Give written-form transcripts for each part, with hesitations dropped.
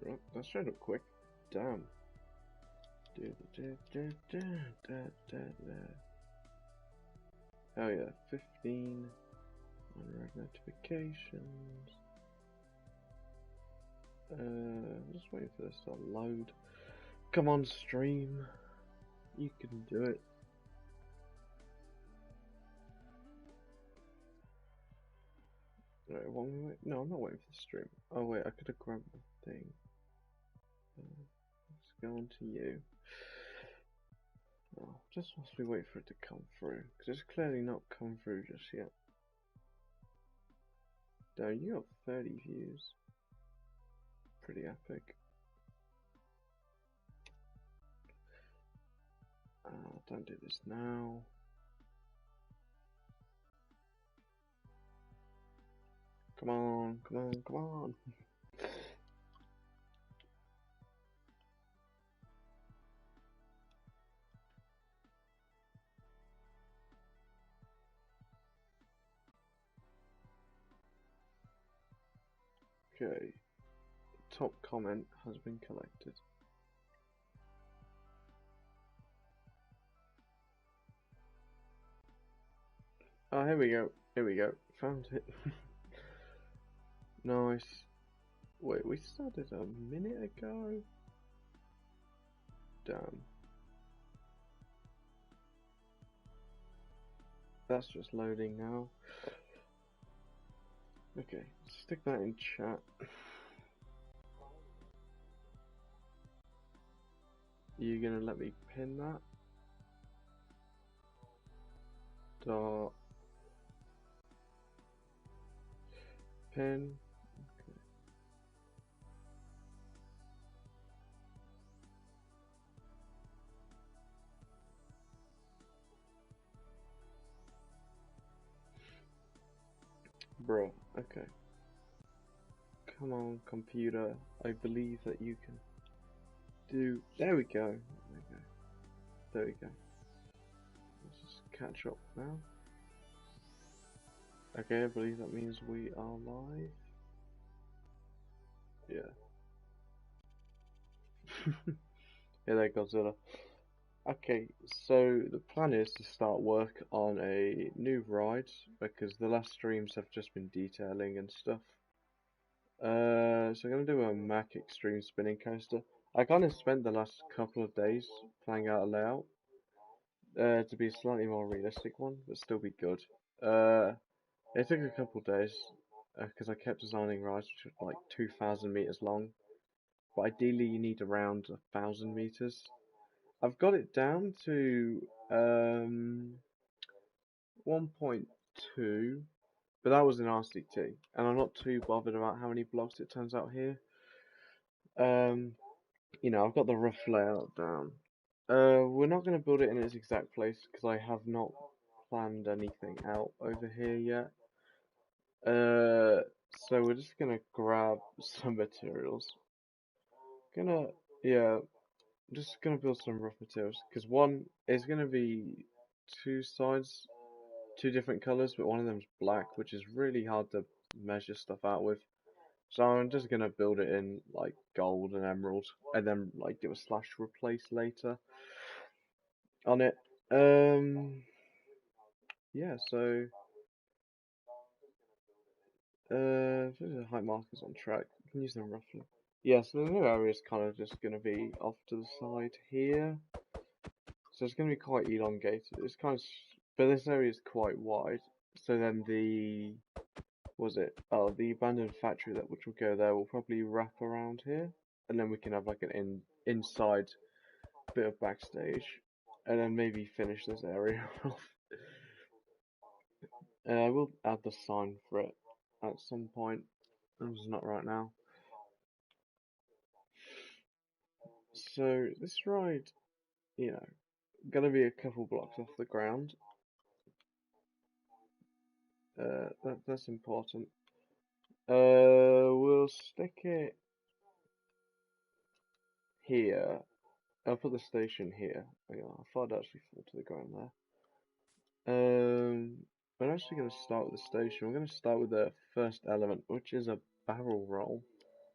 Oh, that showed up quick. Damn. Oh yeah, 15 unread notifications. Just waiting for this to load. Come on, stream. You can do it. Wait, no, I'm not waiting for the stream. Oh wait, I could have grabbed the thing. Let's go on to you. Oh, just whilst we wait for it to come through, because it's clearly not come through just yet. Damn, you got 30 views. Pretty epic. Don't do this now. Come on, come on, come on. Okay. Top comment has been collected. Oh, here we go. Here we go. Found it. Nice. Wait, we started a minute ago? Damn. That's just loading now. Okay, stick that in chat. You gonna let me pin that? Dot pin. Okay. Bro, okay. Come on, computer. I believe that you can do. There we go. There we go. There we go. Let's just catch up now. Okay, I believe that means we are live. Yeah. Yeah, there Godzilla. Okay, so the plan is to start work on a new ride because the last streams have just been detailing and stuff. So I'm gonna do a Mac Extreme spinning coaster. I kind of spent the last couple of days planning out a layout to be a slightly more realistic one, but still be good. It took a couple of days because I kept designing rides which were like 2,000 meters long, but ideally you need around 1,000 meters. I've got it down to 1.2, but that was in RCT, and I'm not too bothered about how many blocks it turns out here. You know, I've got the rough layout down. We're not going to build it in its exact place because I have not planned anything out over here yet. So we're just gonna grab some materials. Yeah, just gonna build some rough materials because one is gonna be two sides, two different colors, but one of them's black, which is really hard to measure stuff out with. So I'm just gonna build it in like gold and emerald, and then like do a slash replace later on it. Yeah. So height markers on track. You can use them roughly. Yeah. So the new area is kind of just gonna be off to the side here. So it's gonna be quite elongated. It's kind of, but this area is quite wide. So then the the abandoned factory that which will go there will probably wrap around here, and then we can have like an inside bit of backstage, and then maybe finish this area off. I will add the sign for it at some point. It's not right now. So this ride, you know, gonna be a couple blocks off the ground. That's important. We'll stick it here. I'll put the station here. Hang on, I thought I'd actually fall to the ground there. We're actually going to start with the station. We're going to start with the first element, which is a barrel roll.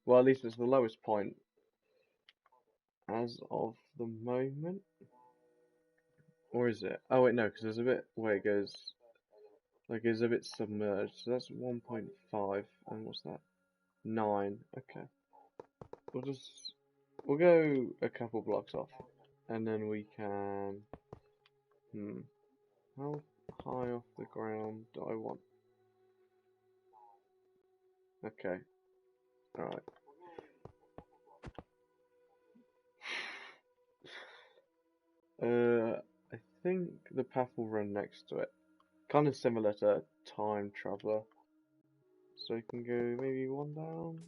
Well, at least it's the lowest point as of the moment. Or is it? Oh wait, no, because there's a bit where it goes, like it's a bit submerged. So that's 1.5, and what's that? 9. Okay. We'll go a couple blocks off, and then we can. How high off the ground do I want? Okay. All right. I think the path will run next to it. Kind of similar to Time Traveler. So you can go maybe one down.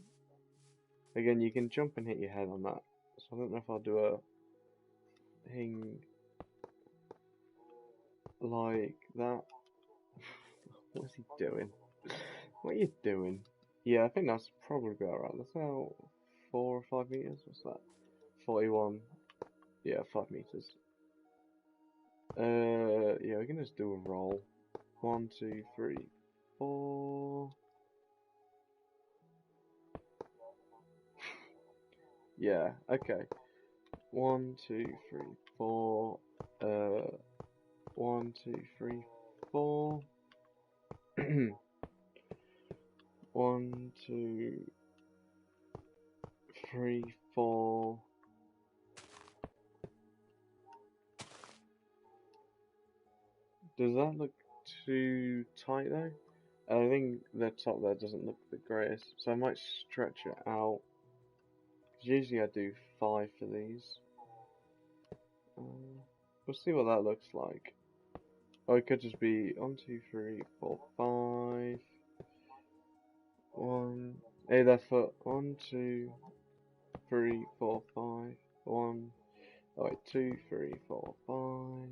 Again, you can jump and hit your head on that. So I don't know if I'll do a thing like that. What is he doing? What are you doing? Yeah, I think that's probably about right. That's about 4 or 5 meters. What's that? 41. Yeah, 5 meters. Yeah, we can just do a roll. 1, 2, 3, 4. Yeah, okay. 1, 2, 3, 4. 1, 2, 3, 4. 1, 2, 3, 4. Does that look too tight though? I think the top there doesn't look the greatest, so I might stretch it out. Usually I do 5 for these. We'll see what that looks like. Or it could just be 1, 2, 3, 4, 5. 1. Hey, that's for 1, 2, 3, 4, 5. 1. Oh wait, 2, 3, 4, 5.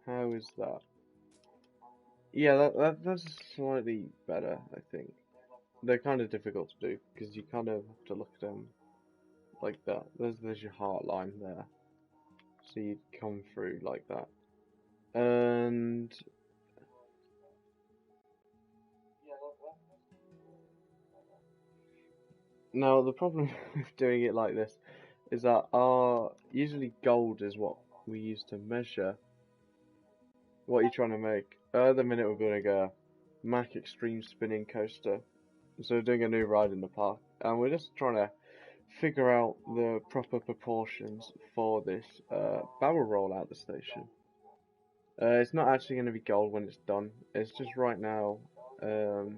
How is that? Yeah, that's slightly better, I think. They're kind of difficult to do because you kind of have to look at them like that. There's your heart line there, so you'd come through like that. And now the problem with doing it like this is that our usually gold is what we use to measure what you're trying to make. At the minute we're building a Mac Extreme Spinning Coaster, so we're doing a new ride in the park, and we're just trying to figure out the proper proportions for this barrel roll out the station. It's not actually going to be gold when it's done. It's just right now. Well,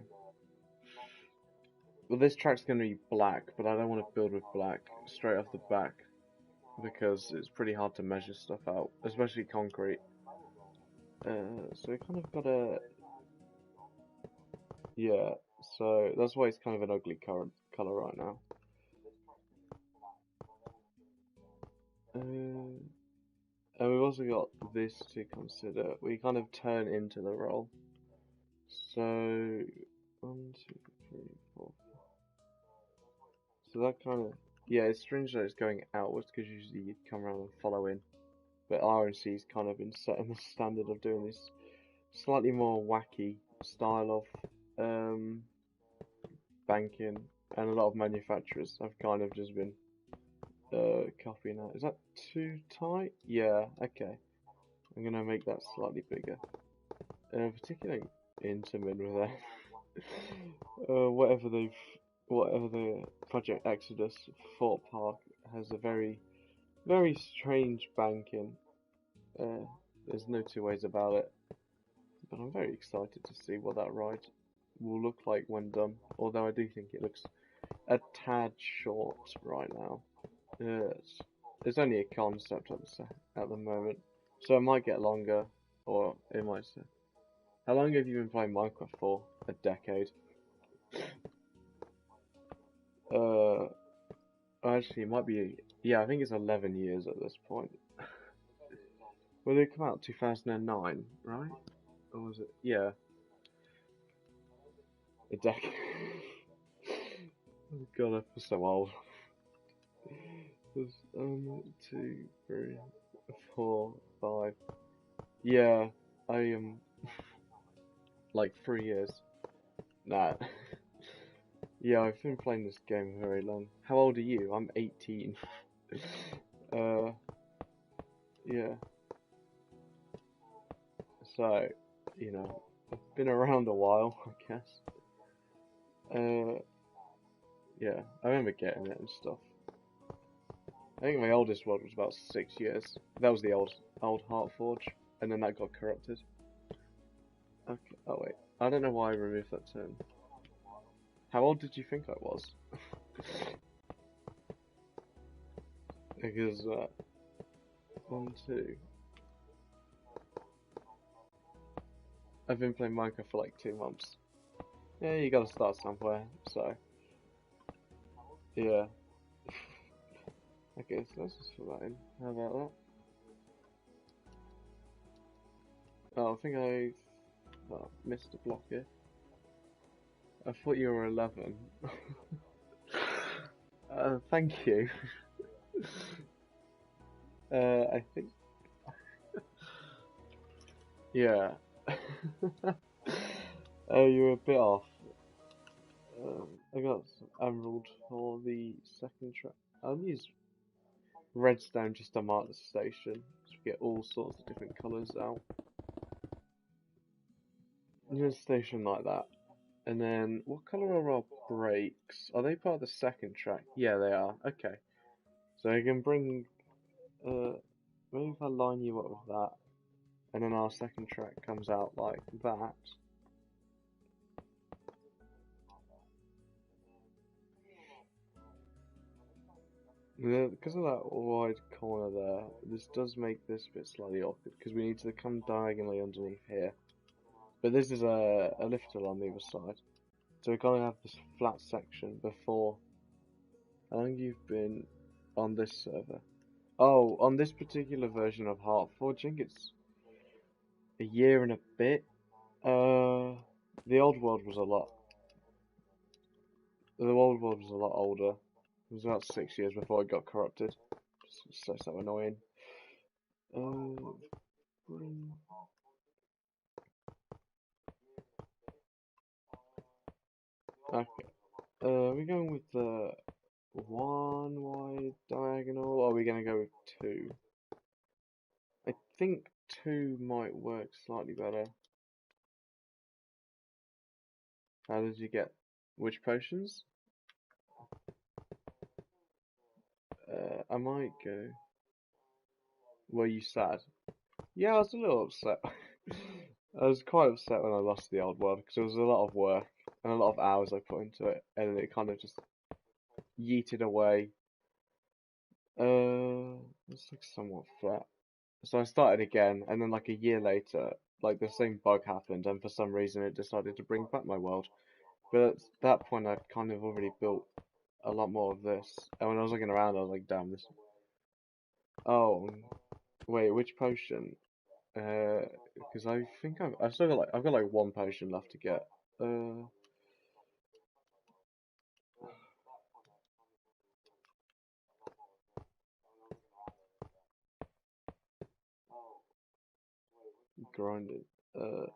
this track's going to be black, but I don't want to build with black straight off the back because it's pretty hard to measure stuff out, especially concrete. So we kind of got a yeah. So that's why it's kind of an ugly color right now. And we've also got this to consider. We kind of turn into the roll. So 1, 2, 3, 4. So that kind of yeah, it's strange that it's going outwards because usually you'd come around and follow in. But RNC's kind of been setting the standard of doing this slightly more wacky style of banking, and a lot of manufacturers have kind of just been copying that. Is that too tight? Yeah, okay. I'm gonna make that slightly bigger. Particularly Intamin with that. Whatever the Project Exodus Fort Park has a very, very strange banking. There's no two ways about it. But I'm very excited to see what that ride will look like when done. Although I do think it looks a tad short right now. It's only a concept at the moment, so it might get longer, or it might. How long have you been playing Minecraft for? A decade. Actually, it might be. Yeah, I think it's 11 years at this point. Well, they come out 2009, right? Or was it? Yeah, a decade. Oh God, I feel so old. There's 2, 3, 4, 5. Yeah, I am like 3 years. Nah. Yeah, I've been playing this game very long. How old are you? I'm 18. uh, yeah. So, you know, I've been around a while, I guess. Uh, yeah, I remember getting it and stuff. I think my oldest one was about 6 years. That was the old Heartforge, and then that got corrupted. Okay. Oh wait, I don't know why I removed that term. How old did you think I was? Because 1, 2. I've been playing Minecraft for like 2 months. Yeah, you gotta start somewhere. So yeah. Okay, so let's just fill that in. How about that? Oh, I think I missed a block here. I thought you were 11. Thank you. I think. Yeah. You're a bit off. I got some emerald for the second track. I'll use redstone just to mark the station, so we get all sorts of different colours out. Use a station like that. And then, what colour are our brakes? Are they part of the second track? Yeah, they are. Okay. So I can bring, maybe if I line you up with that, and then our second track comes out like that. Because of that wide corner there, this does make this bit slightly awkward, because we need to come diagonally underneath here. But this is a lifter on the other side. So we kind of have this flat section before. How long you've been on this server? Oh, on this particular version of Heartforging, it's a year and a bit. The old world was a lot. The old world was a lot older. It was about 6 years before it got corrupted. So annoying. Bring... Okay. We're going with the one wide diagonal, or are we going to go with two? I think two might work slightly better. How did you get which potions? I might go. Were you sad? Yeah, I was a little upset. I was quite upset when I lost the old world because it was a lot of work and a lot of hours I put into it, and it kind of just yeeted away. It's like somewhat flat. So I started again, and then like a year later, like the same bug happened, and for some reason it decided to bring back my world. But at that point, I'd kind of already built a lot more of this, and when I was looking around, I was like, "Damn this!" Oh, wait, which potion? Because I think I've still got I've got like one potion left to get. Grinded. Uh,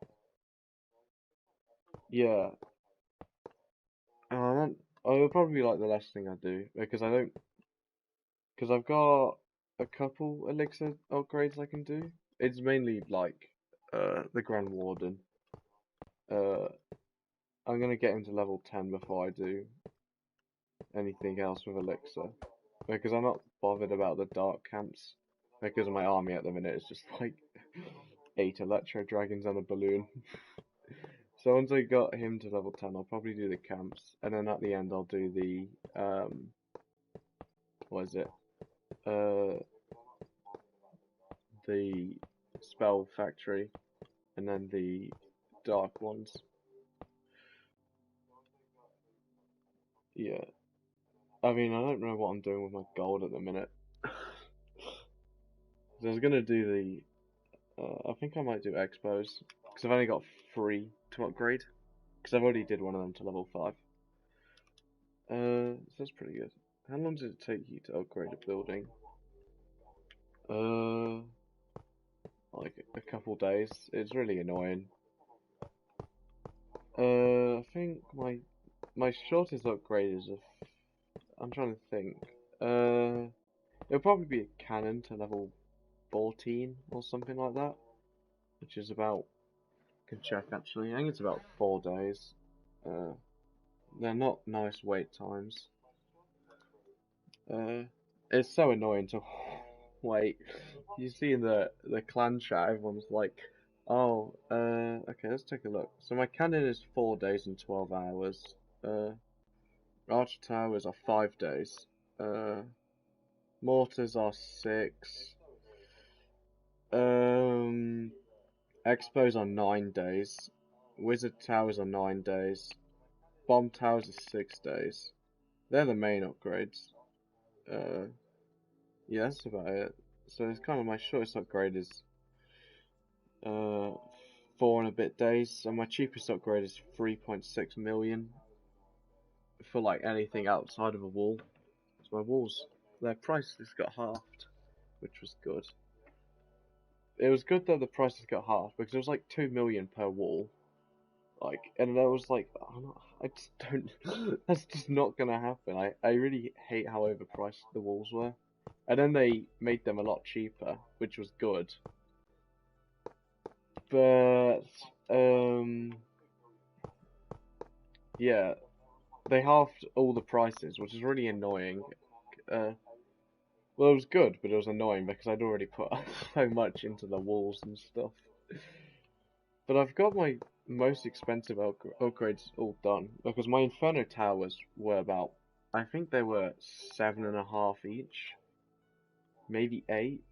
yeah. And I will probably be like the last thing I do because I don't because I've got a couple elixir upgrades I can do. It's mainly like the Grand Warden. Uh, I'm gonna get into level 10 before I do anything else with elixir because I'm not bothered about the dark camps because of my army at the minute. It's just like 8 electro dragons and a balloon. So once I got him to level 10, I'll probably do the camps, and then at the end I'll do the what is it? Uh, the spell factory, and then the dark ones. Yeah. I mean, I don't know what I'm doing with my gold at the minute. So I was gonna do the. I think I might do expos because I've only got 3 to upgrade because I've already did one of them to level 5. So that's pretty good. How long does it take you to upgrade a building? Like a couple days. It's really annoying. I think my shortest upgrade is I'm trying to think. It'll probably be a cannon to level 14 or something like that, which is about. I can check actually. I think it's about 4 days. Uh, they're not nice wait times. It's so annoying to wait. You see in the clan chat, everyone's like, "Oh, okay, let's take a look." So my cannon is 4 days and 12 hours. Uh, Archer towers are 5 days. Uh, Mortars are 6. Um, Expos are 9 days. Wizard towers are 9 days. Bomb towers are 6 days. They're the main upgrades. Uh, yeah, that's about it. So it's kind of my shortest upgrade is uh 4 and a bit days, and my cheapest upgrade is 3.6 million for like anything outside of a wall. So my walls, their prices got halved, which was good. It was good that the prices got halved because it was like 2 million per wall. Like, and I was like, I just don't. That's just not gonna happen. I really hate how overpriced the walls were. And then they made them a lot cheaper, which was good. But yeah, they halved all the prices, which is really annoying. Well, it was good, but it was annoying because I'd already put so much into the walls and stuff. But I've got my most expensive upgrades all done because my Inferno towers were about, I think they were 7.5 each, maybe 8.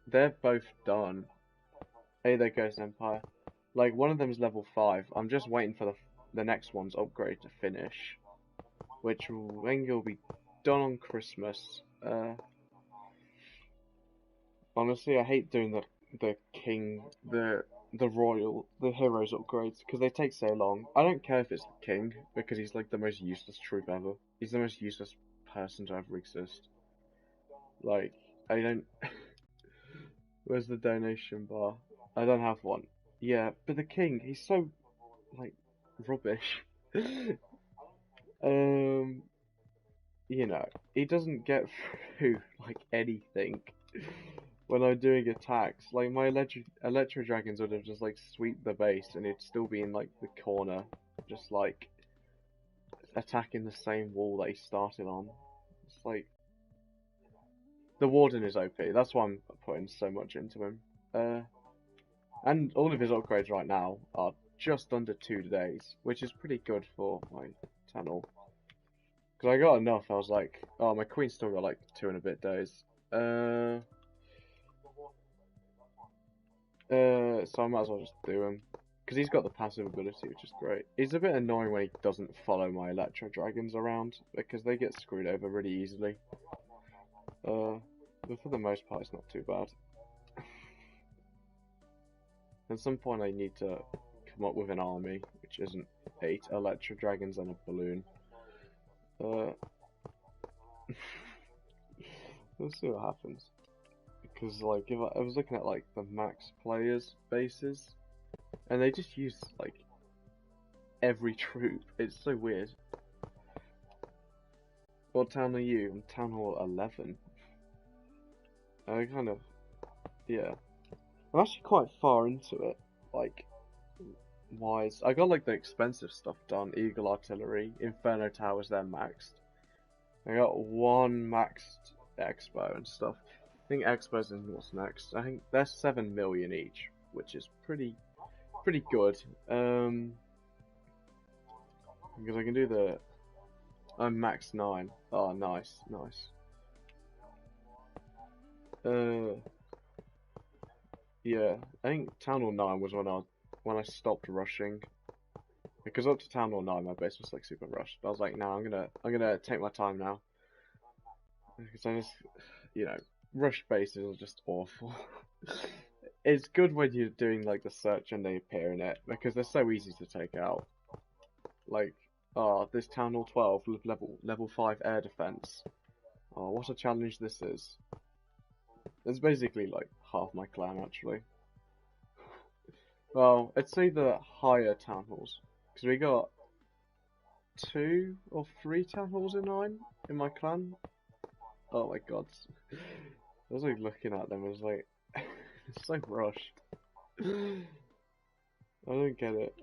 They're both done. Hey, there goes Empire. Like one of them's level 5. I'm just waiting for the next one's upgrade to finish, which will be done on Christmas. Honestly, I hate doing the king, the royal, the heroes upgrades because they take so long. I don't care if it's the king because he's like the most useless troop ever. He's the most useless person to ever exist. Like, I don't. Where's the donation bar? I don't have one. Yeah, but the king, he's so like rubbish. um, you know, he doesn't get through like anything when I'm doing attacks. Like my electro dragons would have just like sweep the base and it'd still be in like the corner, just like attacking the same wall that he started on. It's like the warden is OP. That's why I'm putting so much into him. And all of his upgrades right now are just under 2 days, which is pretty good for my channel. Because I got enough, I was like, oh, my queen's still got like 2 and a bit days. So I might as well just do him. Because he's got the passive ability, which is great. He's a bit annoying when he doesn't follow my Electro Dragons around, because they get screwed over really easily. But for the most part, it's not too bad. At some point, I need to come up with an army, which isn't 8 Electro Dragons and a balloon. We'll see what happens. Because, like, if I was looking at, like, the max players' bases, and they just use, like, every troop. It's so weird. What town are you? I'm Town Hall 11. I kind of, yeah. I'm actually quite far into it, like, wise. I got, like, the expensive stuff done. Eagle Artillery, Inferno Towers, they're maxed. I got one maxed Expo and stuff. I think Expo's in what's next. I think they're 7 million each, which is pretty good. Because I can do the. I'm max 9. Oh, nice. Yeah. I think Town Hall 9 was when I stopped rushing. Because up to Town Hall 9, my base was like super rushed. But I was like, nah, I'm gonna take my time now. Because I just, rush bases are just awful. It's good when you're doing like the search and they appear in it because they're so easy to take out. Like, oh, this Town Hall 12 level 5 air defense. Oh, what a challenge this is. It's basically like half my clan actually. Well, it's either higher town halls. Because we got 2 or 3 town halls in 9 in my clan. Oh my god. I was like looking at them, I was like, it's so rushed. I don't get it.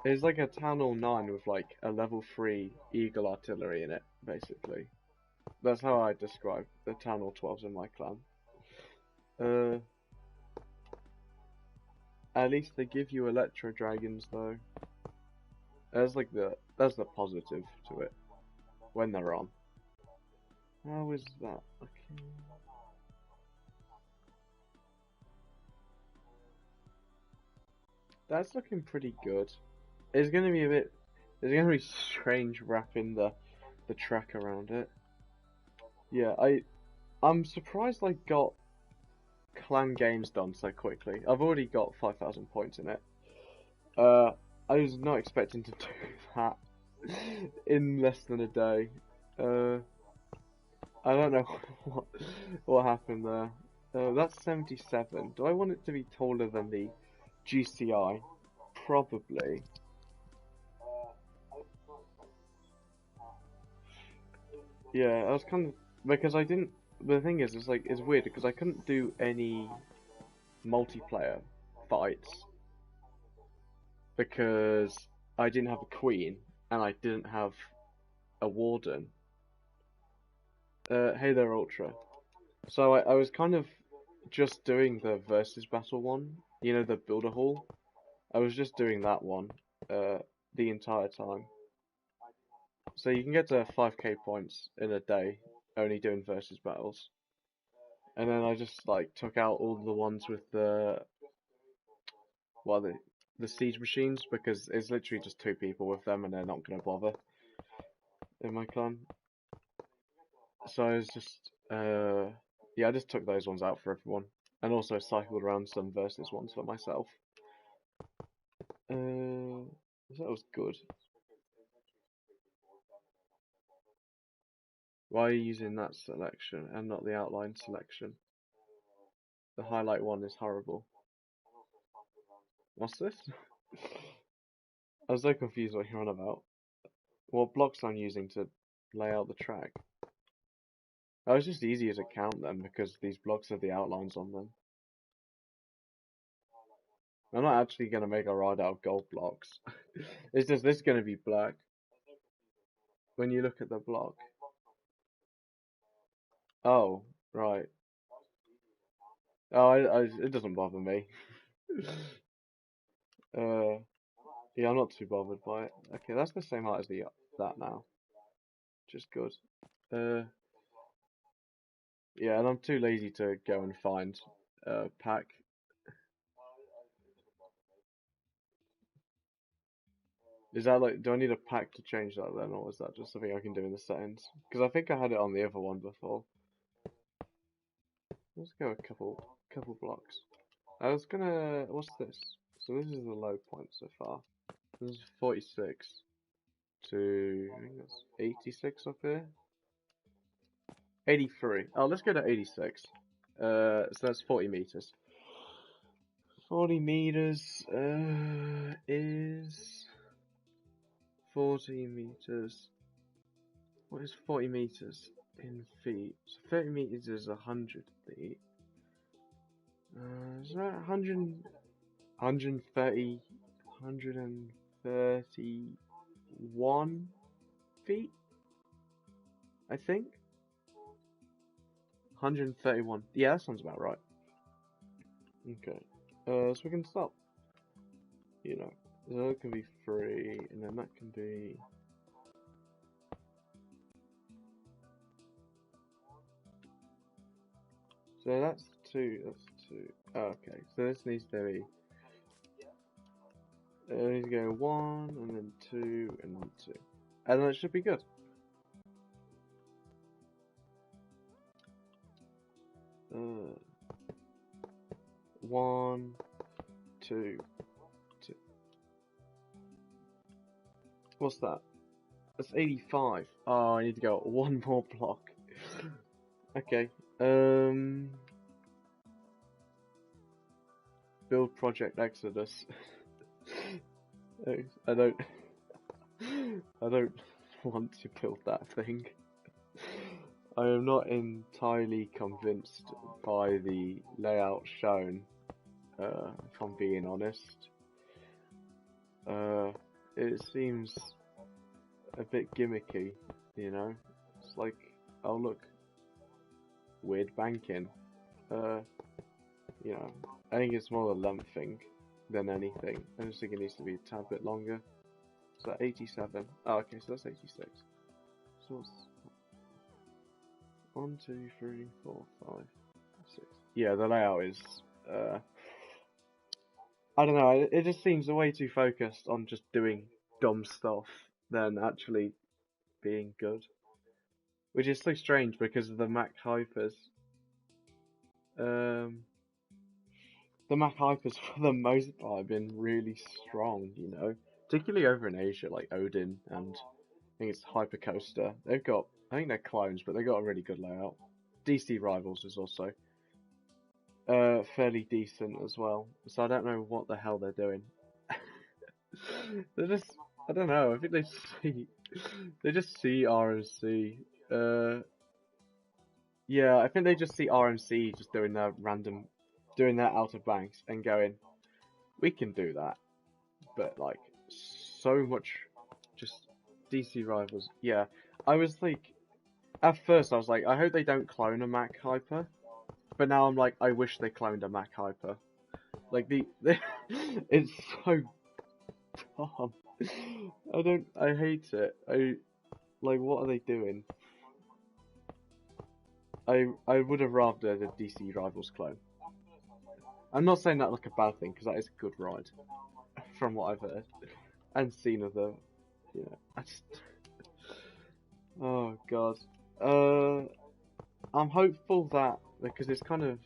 It's like a town hall 9 with like a level 3 eagle artillery in it, basically. That's how I describe the town hall 12s in my clan. At least they give you electro dragons though. That's the positive to it when they're on. How is that? Okay. That's looking pretty good. It's gonna be strange wrapping the track around it. Yeah, I'm surprised I got clan games done so quickly. I've already got 5,000 points in it. I was not expecting to do that in less than a day. I don't know what happened there. That's 77. Do I want it to be taller than the GCI? Probably. Yeah, I was kind of because I didn't. The thing is, it's weird because I couldn't do any multiplayer fights because I didn't have a queen and I didn't have a warden. Hey there, Ultra. So I was kind of just doing the versus battle one, you know, the builder hall. I was just doing that one the entire time. So you can get to 5k points in a day only doing versus battles. And then I just like took out all the ones with the siege machines because it's literally just 2 people with them and they're not gonna bother in my clan. So I was just yeah, I just took those ones out for everyone and also cycled around some versus ones for myself. That was good. Why are you using that selection and not the outline selection? The highlight one is horrible. What's this? I was so confused what you're on about. What blocks I'm using to lay out the track? Oh, it's just easier to count them because these blocks have the outlines on them. I'm not actually going to make a ride out of gold blocks. It's just this is going to be black. When you look at the block. Oh, right. Oh, it doesn't bother me. Yeah, I'm not too bothered by it. Okay, that's the same height as that now. Just good. Yeah, and I'm too lazy to go and find a pack. Is that like, do I need a pack to change that then, or is that just something I can do in the settings? Because I think I had it on the other one before. Let's go a couple blocks. I was gonna, what's this? So this is the low point so far. This is 46 to, I think that's 86 up here. 83. Oh, let's go to 86. So that's 40 meters. 40 meters is 40 meters. What is 40 meters in feet? So 30 meters is 100 feet. Is that 100, 130, 131 feet? I think. 131. Yeah, that sounds about right. Okay. So we can stop. You know, so that can be 3, and then that can be. So that's 2. That's 2. Oh, okay. So this needs to be. It needs to go 1, and then 2, and then 2, and then it should be good. Uh, 1, 2, 2. What's that? That's 85. Oh, I need to go 1 more block. Okay. Build Project Exodus. I don't. I don't want to build that thing. I am not entirely convinced by the layout shown, if I'm being honest. It seems a bit gimmicky, you know? It's like, oh look, weird banking. You know, I think it's more a length thing than anything. I just think it needs to be a tad bit longer. So 87. Oh, okay, so that's 86. So what's 1, 2, 3, 4, 5, 6. Yeah, the layout is. I don't know. It just seems way too focused on just doing dumb stuff than actually being good, which is so strange because of the Mac hypers. Um, the Mac hypers for the most part have been really strong, you know, particularly over in Asia, like Odin and I think it's Hypercoaster. They've got, I think they're clones, but they've got a really good layout. DC Rivals is also fairly decent as well. So I don't know what the hell they're doing. They're just, I don't know. I think they just see RMC. Yeah, I think they just see RMC just doing their random, doing their Outer Banks and going, we can do that, but like so much, just DC Rivals. Yeah, I was like, at first I was like, I hope they don't clone a Mac Hyper, but now I'm like, I wish they cloned a Mac Hyper. Like it's so dumb. I hate it. Like, what are they doing? I would have rather the DC Rivals clone. I'm not saying that like a bad thing, because that is a good ride, from what I've heard and seen of them. Yeah, I just, oh god. I'm hopeful that because it's kind of,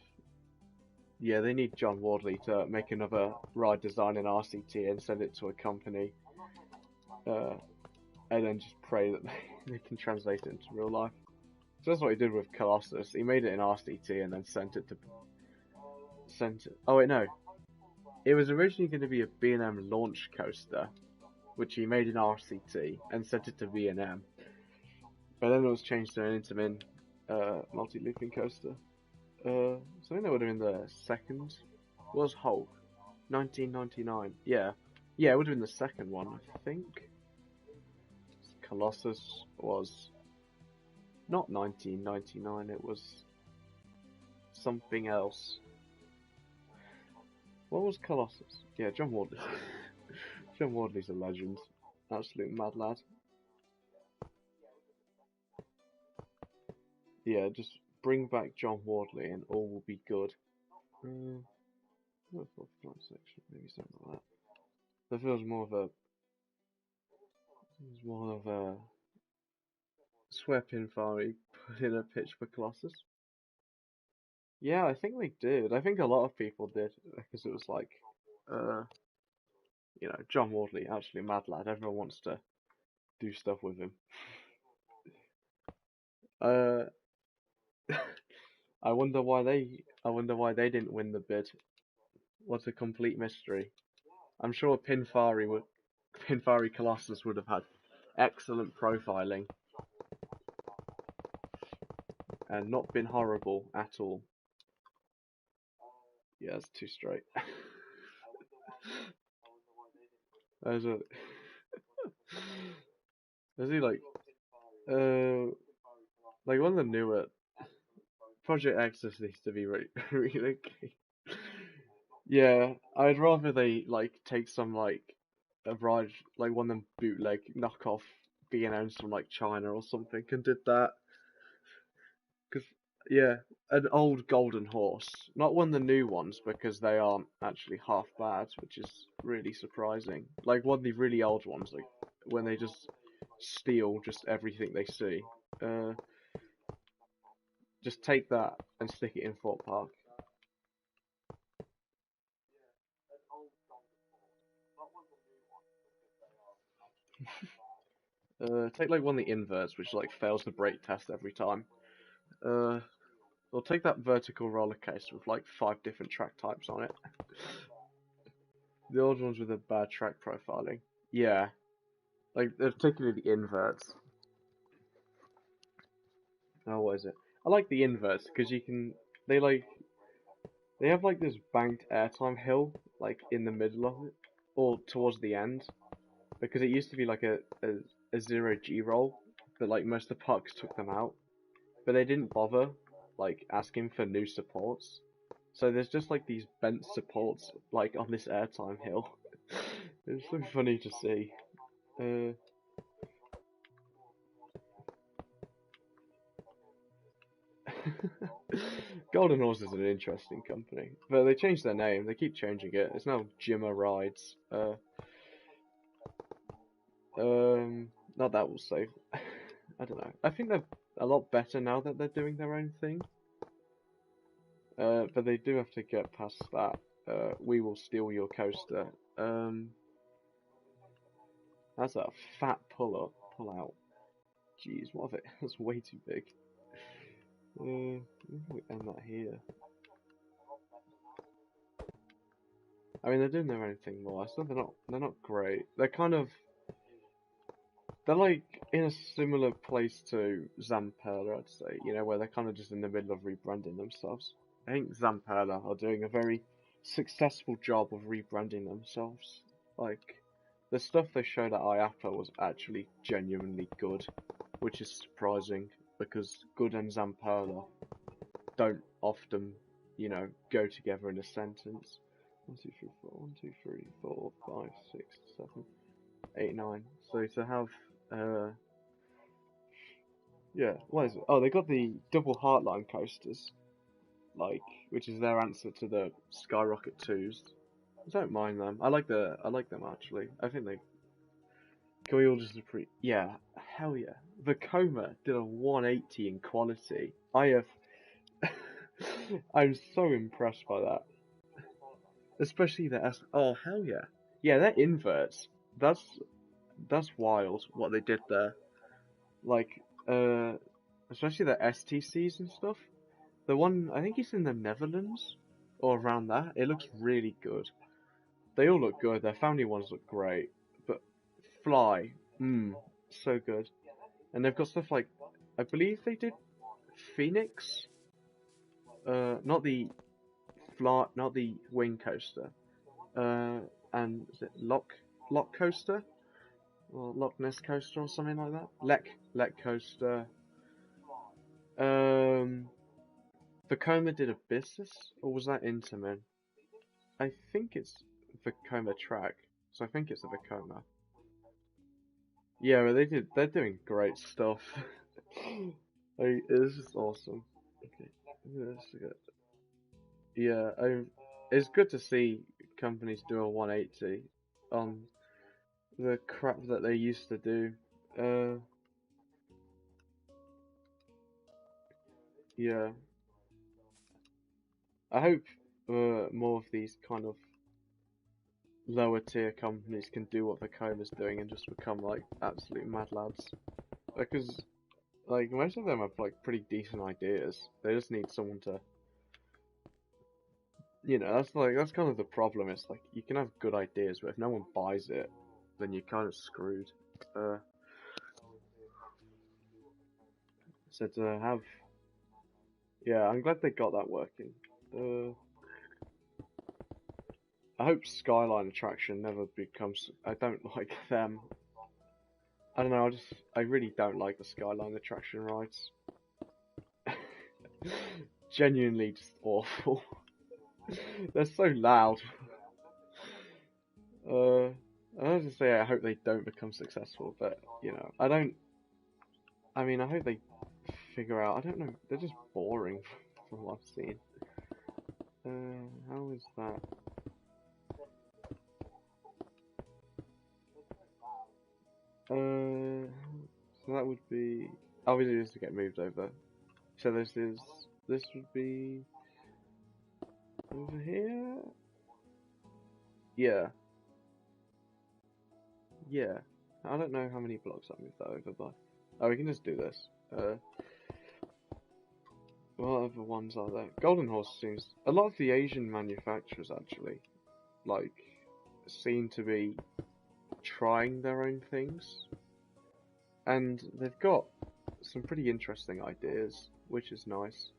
yeah, they need John Wardley to make another ride design in RCT and send it to a company, and then just pray that they can translate it into real life. So that's what he did with Colossus. He made it in RCT and then sent it. Oh wait, no. It was originally going to be a B&M launch coaster, which he made in RCT and sent it to B&M. But then it was changed to an Intamin multi-looping coaster. So I think that would have been the second. What was Hulk? 1999. Yeah. Yeah, it would have been the second one, I think. Colossus was not 1999, it was something else. What was Colossus? Yeah, John Wardley. John Wardley's a legend. Absolute mad lad. Yeah, just bring back John Wardley and all will be good. Section, maybe something like that. That feels more of a swept in Fari put in a pitch for Colossus. Yeah, I think they did. I think a lot of people did because it was like, you know, John Wardley, actually mad lad. Everyone wants to do stuff with him. I wonder why they didn't win the bid. What's a complete mystery. I'm sure Pinfari Colossus would have had excellent profiling and not been horrible at all. Yeah, it's too straight. There's he like one of the newer Project X just needs to be really yeah, I'd rather they like take some like a ride like one of them bootleg knockoff B&Ms from like China or something and did that. Cause yeah, an old golden horse, not one of the new ones because they aren't actually half bad, which is really surprising. Like one of the really old ones, like when they just steal just everything they see. Just take that and stick it in Fort Park. Take like one of the inverts, which like fails the brake test every time. Or take that vertical roller coaster with like 5 different track types on it. The old ones with a bad track profiling. Yeah. Like, particularly the inverts. Oh, what is it? I like the inverts because you can. They like. They have like this banked airtime hill, like in the middle of it, or towards the end, because it used to be like a 0G roll, but like most of the pucks took them out, but they didn't bother like asking for new supports. So there's just like these bent supports like on this airtime hill. It's so funny to see. Uh, Golden Horse is an interesting company, but they changed their name. They keep changing it. It's now Jimmer Rides. Not that will save. I don't know. I think they're a lot better now that they're doing their own thing. But they do have to get past that. We will steal your coaster. That's a fat pull out. Jeez, what of it? That's way too big. Maybe we end that here. I mean, they're doing their own thing more. I still they're not great. They're like in a similar place to Zamperla, I'd say. You know, where they're kind of just in the middle of rebranding themselves. I think Zamperla are doing a very successful job of rebranding themselves. Like, the stuff they showed at IAPA was actually genuinely good, which is surprising because good and Zamperla don't often, you know, go together in a sentence. 1, 2, 3, 4, 1, 2, 3, 4, 5, 6, 7, 8, 9. So to have, yeah, what is it? Oh, they got the double Heartline coasters, like, which is their answer to the Skyrocket 2s. I don't mind them. I like them actually. I think they. Can we all just appreciate? Yeah, hell yeah. Vekoma did a 180 in quality. I'm so impressed by that. Especially the S. Oh hell yeah. Yeah, they're inverts. That's wild what they did there. Like, especially the STCs and stuff. The one I think he's in the Netherlands or around that. It looks really good. They all look good. Their family ones look great, but Fly, so good. And they've got stuff like, I believe they did Phoenix. Not the Fly, not the Wing Coaster. And is it Lock Coaster or Loch Ness Coaster or something like that? Lek Coaster. Vekoma did Abyssus, or was that Intamin? I think it's Vekoma Track, so I think it's a Vekoma. Yeah, but they're doing great stuff. Like, it's just awesome. Okay, yeah, it's good to see companies do a 180 on the crap that they used to do. Yeah, I hope more of these kind of lower tier companies can do what Vekoma's doing and just become like absolute mad lads. Because like most of them have like pretty decent ideas. They just need someone to, you know, that's kind of the problem. It's like you can have good ideas, but if no one buys it, then you're kind of screwed. So to have, yeah, I'm glad they got that working. I hope Skyline Attraction never becomes. I don't like them. I don't know. I really don't like the Skyline Attraction rides. Genuinely just awful. They're so loud. I was just say I hope they don't become successful, but you know, I don't. I mean, I hope they figure out. I don't know. They're just boring from what I've seen. How is that? So that would be obviously this to get moved over. So this would be over here. Yeah, yeah. I don't know how many blocks I moved that over by. Oh, we can just do this. What other ones are there? Golden Horse seems a lot of the Asian manufacturers actually like seem to be trying their own things, and they've got some pretty interesting ideas, which is nice.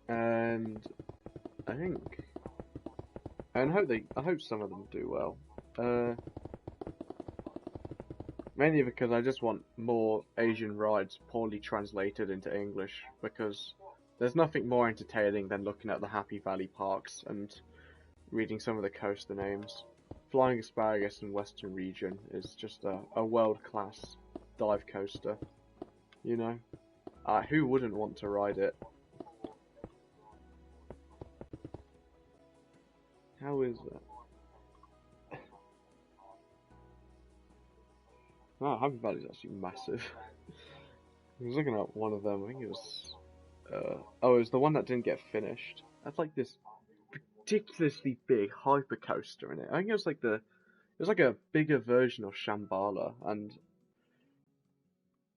And I think, and I hope some of them do well. Mainly because I just want more Asian rides poorly translated into English, because there's nothing more entertaining than looking at the Happy Valley parks and reading some of the coaster names. Flying Asparagus in Western Region is just a world-class dive coaster, you know? Who wouldn't want to ride it? How is that? Oh, Happy Valley's actually massive. I was looking at one of them, I think it was... oh, it was the one that didn't get finished. That's like this ridiculously big hyper coaster in it. I think it was like a bigger version of Shambhala, and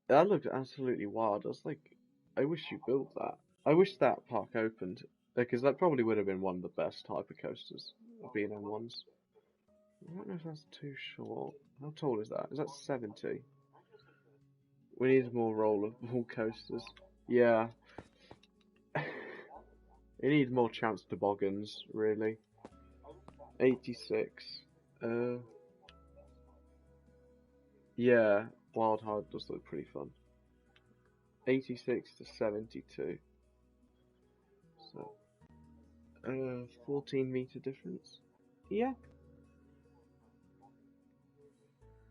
that looked absolutely wild. I was like, I wish you built that. I wish that park opened, because that probably would have been one of the best hyper coasters of B&M ones. I don't know if that's too short. How tall is that? Is that 70? We need more rollable coasters. Yeah. We need more chance toboggans, really. 86. Yeah, Wild Heart does look pretty fun. 86 to 72. So, 14-meter difference. Yeah.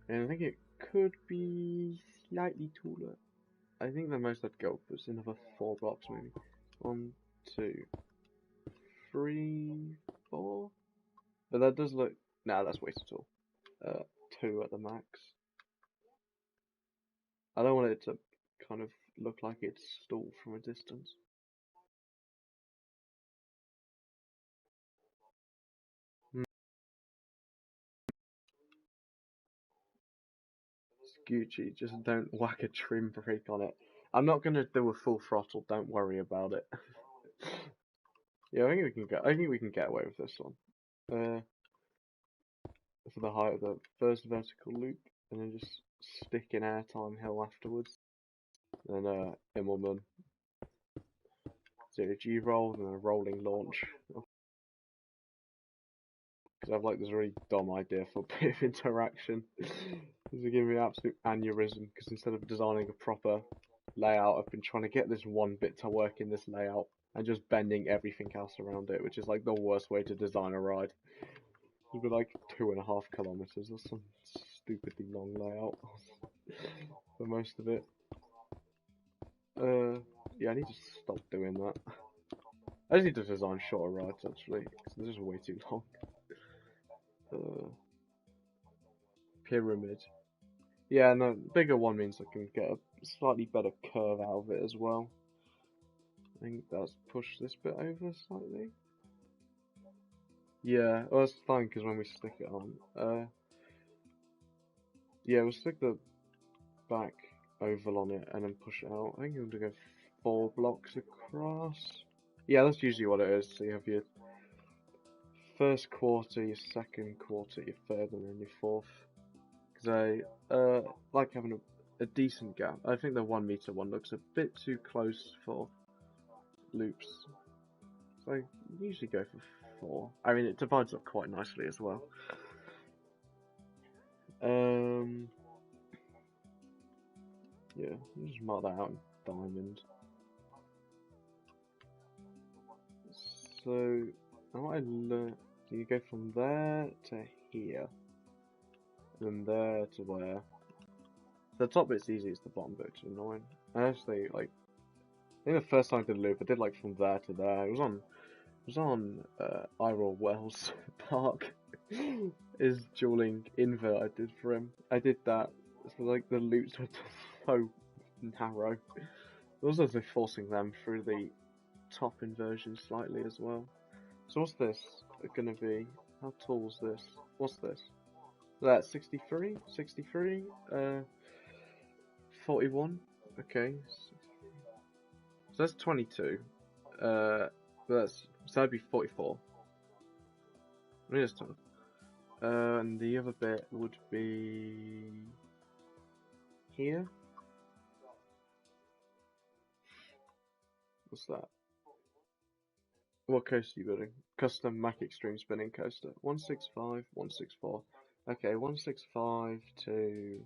And I think it could be slightly taller. I think the most I'd go was another 4 blocks, maybe. 1, 2, 3, 4. But that does look. Nah, that's way too tall. 2 at the max. I don't want it to kind of look like it's stalled from a distance. Gucci, just don't whack a trim brake on it. I'm not gonna do a full throttle. Don't worry about it. Yeah, I think we can go. I think we can get away with this one. For the height of the first vertical loop, and then just stick in airtime hill afterwards. Then Immelman, 0G roll, and then a rolling launch. Because I have like this really dumb idea for a bit of interaction. This is giving me an absolute aneurysm, because instead of designing a proper layout, I've been trying to get this one bit to work in this layout, and just bending everything else around it, which is like the worst way to design a ride. It'll be like 2.5 kilometers or some stupidly long layout for most of it. Yeah, I need to stop doing that. I just need to design shorter rides actually, because they're just way too long. Pyramid. Yeah, no, bigger one means I can get a slightly better curve out of it as well. I think that's pushed this bit over slightly. Yeah, well, that's fine because when we stick it on, yeah, we'll stick the back oval on it and then push it out. I think I'm gonna go 4 blocks across. Yeah, that's usually what it is. So you have your first quarter, your second quarter, your third, and then your fourth. Because I like having a decent gap. I think the 1 meter one looks a bit too close for loops. So I usually go for 4. I mean, it divides up quite nicely as well. Yeah, I'll just mark that out in diamond. So, now I learn, do you go from there to here, and then there to there? The top bit's easy, it's the bottom bit's annoying. I actually, like, I think the first time I did a loop, I did like from there to there. It was on Iroh Wells Park. Is dueling invert I did for him. I did that. So like the loops were so narrow. Also forcing them through the top inversion slightly as well. So what's this gonna be? How tall is this? What's this? That's 63? 63? 41? Okay. So that's 22. So that'd be 44. Let me just And the other bit would be here. What's that? What coaster are you building? Custom Mac Extreme Spinning Coaster. 165, 164. Okay, 165 to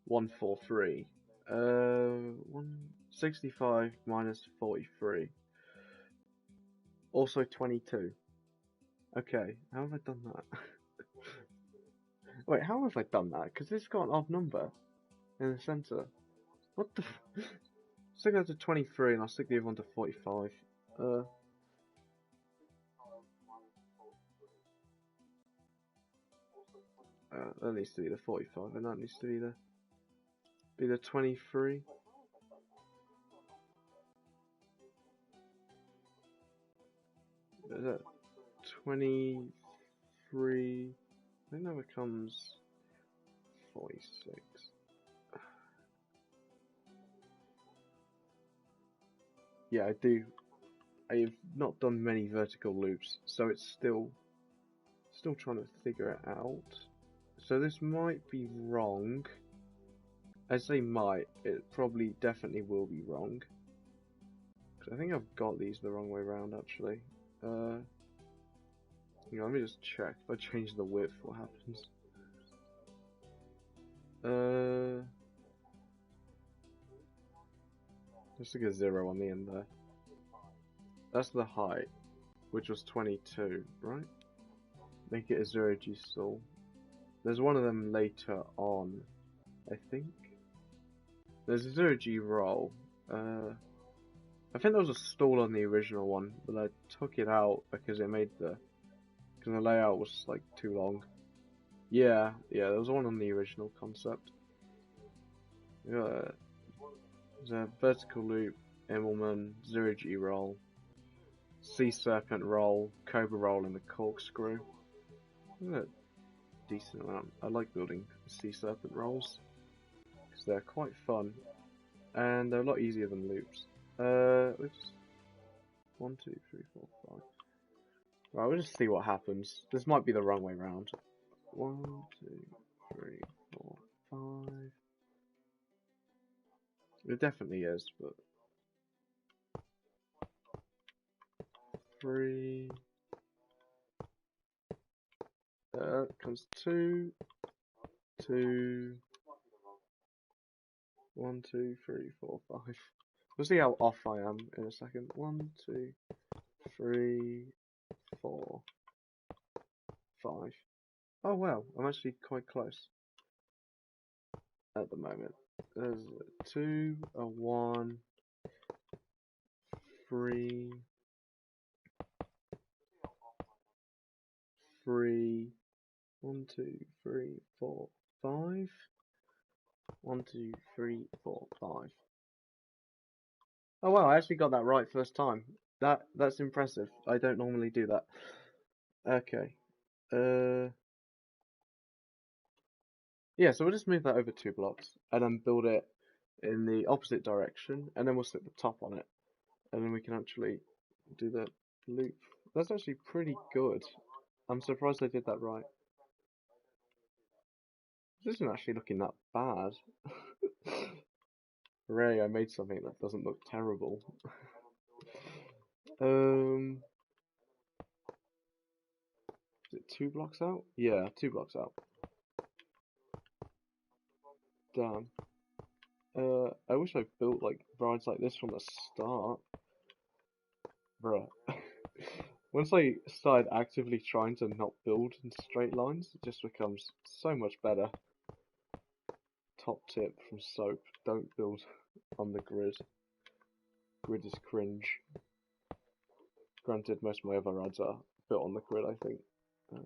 143. 165 minus 43. Also 22. Okay, how have I done that? Wait, how have I done that? Because this has got an odd number in the centre. What the? Stick that to 23 and I'll stick the other one to 45. That needs to be the 45 and that needs to be the 23. Is that 23? I think that becomes 46. Yeah, I do. I've not done many vertical loops, so it's still trying to figure it out. So this might be wrong. I say might, it probably definitely will be wrong. Cause I think I've got these the wrong way around actually. Let me just check. If I change the width, what happens? Let's stick a 0 on the end there. That's the height, which was 22, right? Make it a 0G stall. There's one of them later on, I think. There's a 0G roll. I think there was a stall on the original one, but I took it out because it made the layout was like too long. Yeah, there was one on the original concept. There's a vertical loop, Immelman, 0G roll, sea serpent roll, cobra roll, and the corkscrew. A decent amount. I like building sea serpent rolls because they're quite fun and they're a lot easier than loops. Oops. 1, 2, 3, 4, 5. Right, we'll just see what happens. This might be the wrong way round. 1, 2, 3, 4, 5. It definitely is, but 3. Comes 2, 2. 1, 2, 3, 4, 5. We'll see how off I am in a second. 1, 2, 3, 4, 5. Oh wow, I'm actually quite close at the moment. There's a 2, a 1, 3, 3, 1, 2, 3, 4, 5. 1, 2, 3, 4, 5. Oh wow, I actually got that right first time. That's impressive. I don't normally do that. Okay. Yeah, so we'll just move that over 2 blocks and then build it in the opposite direction, and then we'll stick the top on it, and then we can actually do the loop. That's actually pretty good. I'm surprised I did that right. This isn't actually looking that bad. Hooray, I made something that doesn't look terrible. Is it 2 blocks out? Yeah, 2 blocks out. Damn. I wish I built like rides like this from the start. Bruh. Once I started actively trying to not build in straight lines, it just becomes so much better. Top tip from Soap, don't build on the grid. Grid is cringe. Granted, most of my other rides are built on the grid, I think. Is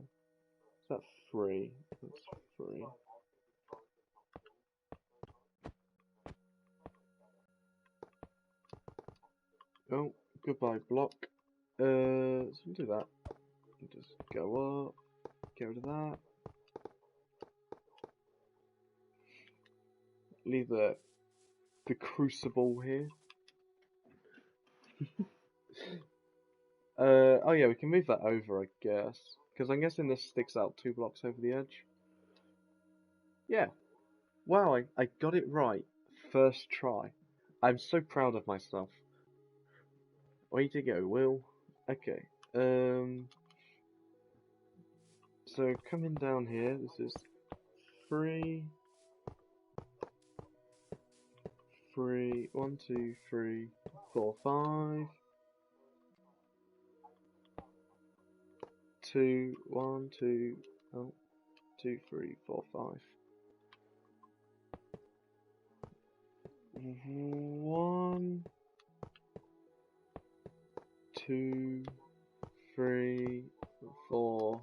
that 3? That's 3. Oh, goodbye block. So we'll do that. Just go up, get rid of that. Leave the crucible here. Oh yeah, we can move that over, I guess. Because I'm guessing this sticks out 2 blocks over the edge. Yeah. Wow, I got it right. First try. I'm so proud of myself. Way to go, Will. Okay. So coming down here, this is 3, 3, 1, 2, 3, 4, 5, 2, 1, 2, oh, 2, 3, 4, 5. 1, 2, 3, 4,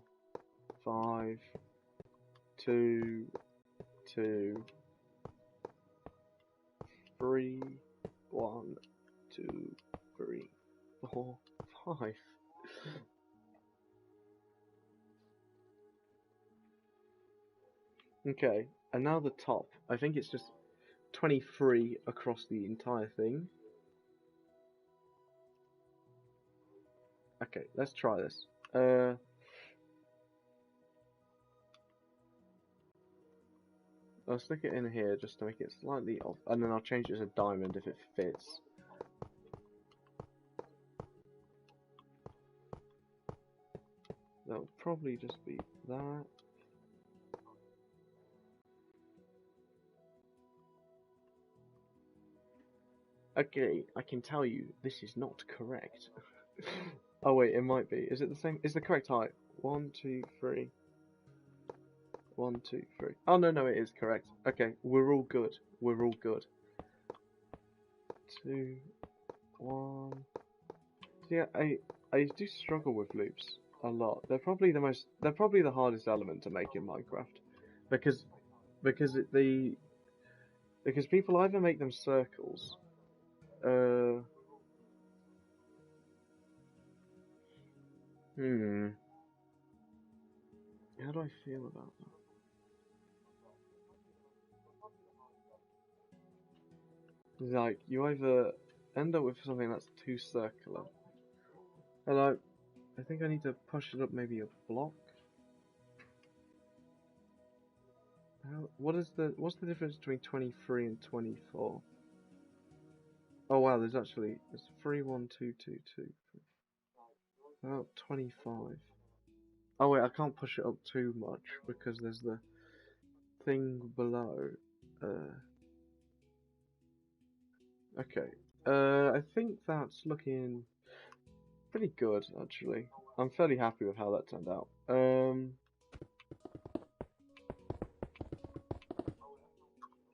5, 2, 2, 3, 1, 2, 3, 4, 5. Okay, and now the top. I think it's just 23 across the entire thing. Okay, let's try this. I'll stick it in here just to make it slightly off, and then I'll change it to a diamond if it fits. That'll probably just be that. Okay, I can tell you this is not correct. Oh wait, it might be. Is it the same? Is the correct height? 1, 2, 3. 1, 2, 3. Oh no, it is correct. Okay, we're all good. We're all good. 2, 1. Yeah, I do struggle with loops a lot. They're probably the hardest element to make in Minecraft, because because people either make them circles. How do I feel about that? Like, you either end up with something that's too circular, and I think I need to push it up maybe a block. What's the difference between 23 and 24? Oh wow, there's 3, 1, 2, 2, 2. About 25. Oh wait, I can't push it up too much because there's the thing below. Okay. I think that's looking pretty good actually. I'm fairly happy with how that turned out.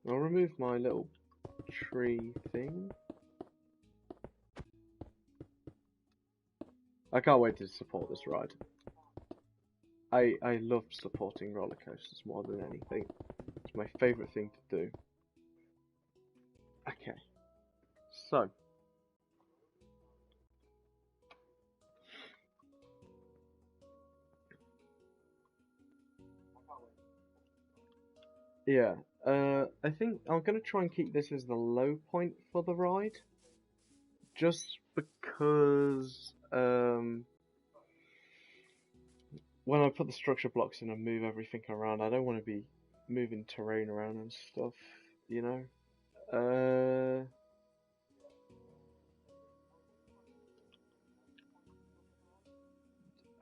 I'll remove my little tree thing. I can't wait to support this ride. I love supporting roller coasters more than anything. It's my favourite thing to do. Okay, so yeah, I think I'm gonna try and keep this as the low point for the ride, just because when I put the structure blocks in and move everything around, I don't want to be moving terrain around and stuff, you know.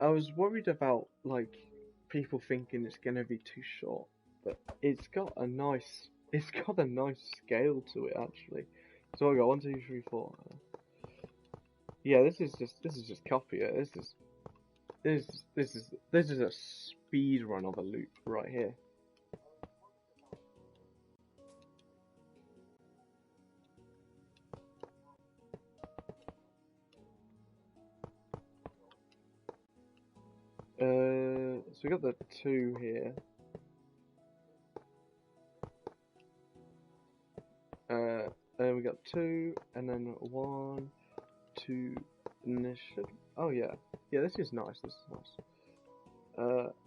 I was worried about like people thinking it's gonna be too short, but it's got a nice scale to it actually. So I got 1, 2, 3, 4. Yeah, this is just copy it. This is a speed run of a loop right here. So we got the 2 here. And we got 2, and then 1, 2, and this should. Oh yeah, This is nice. This is nice.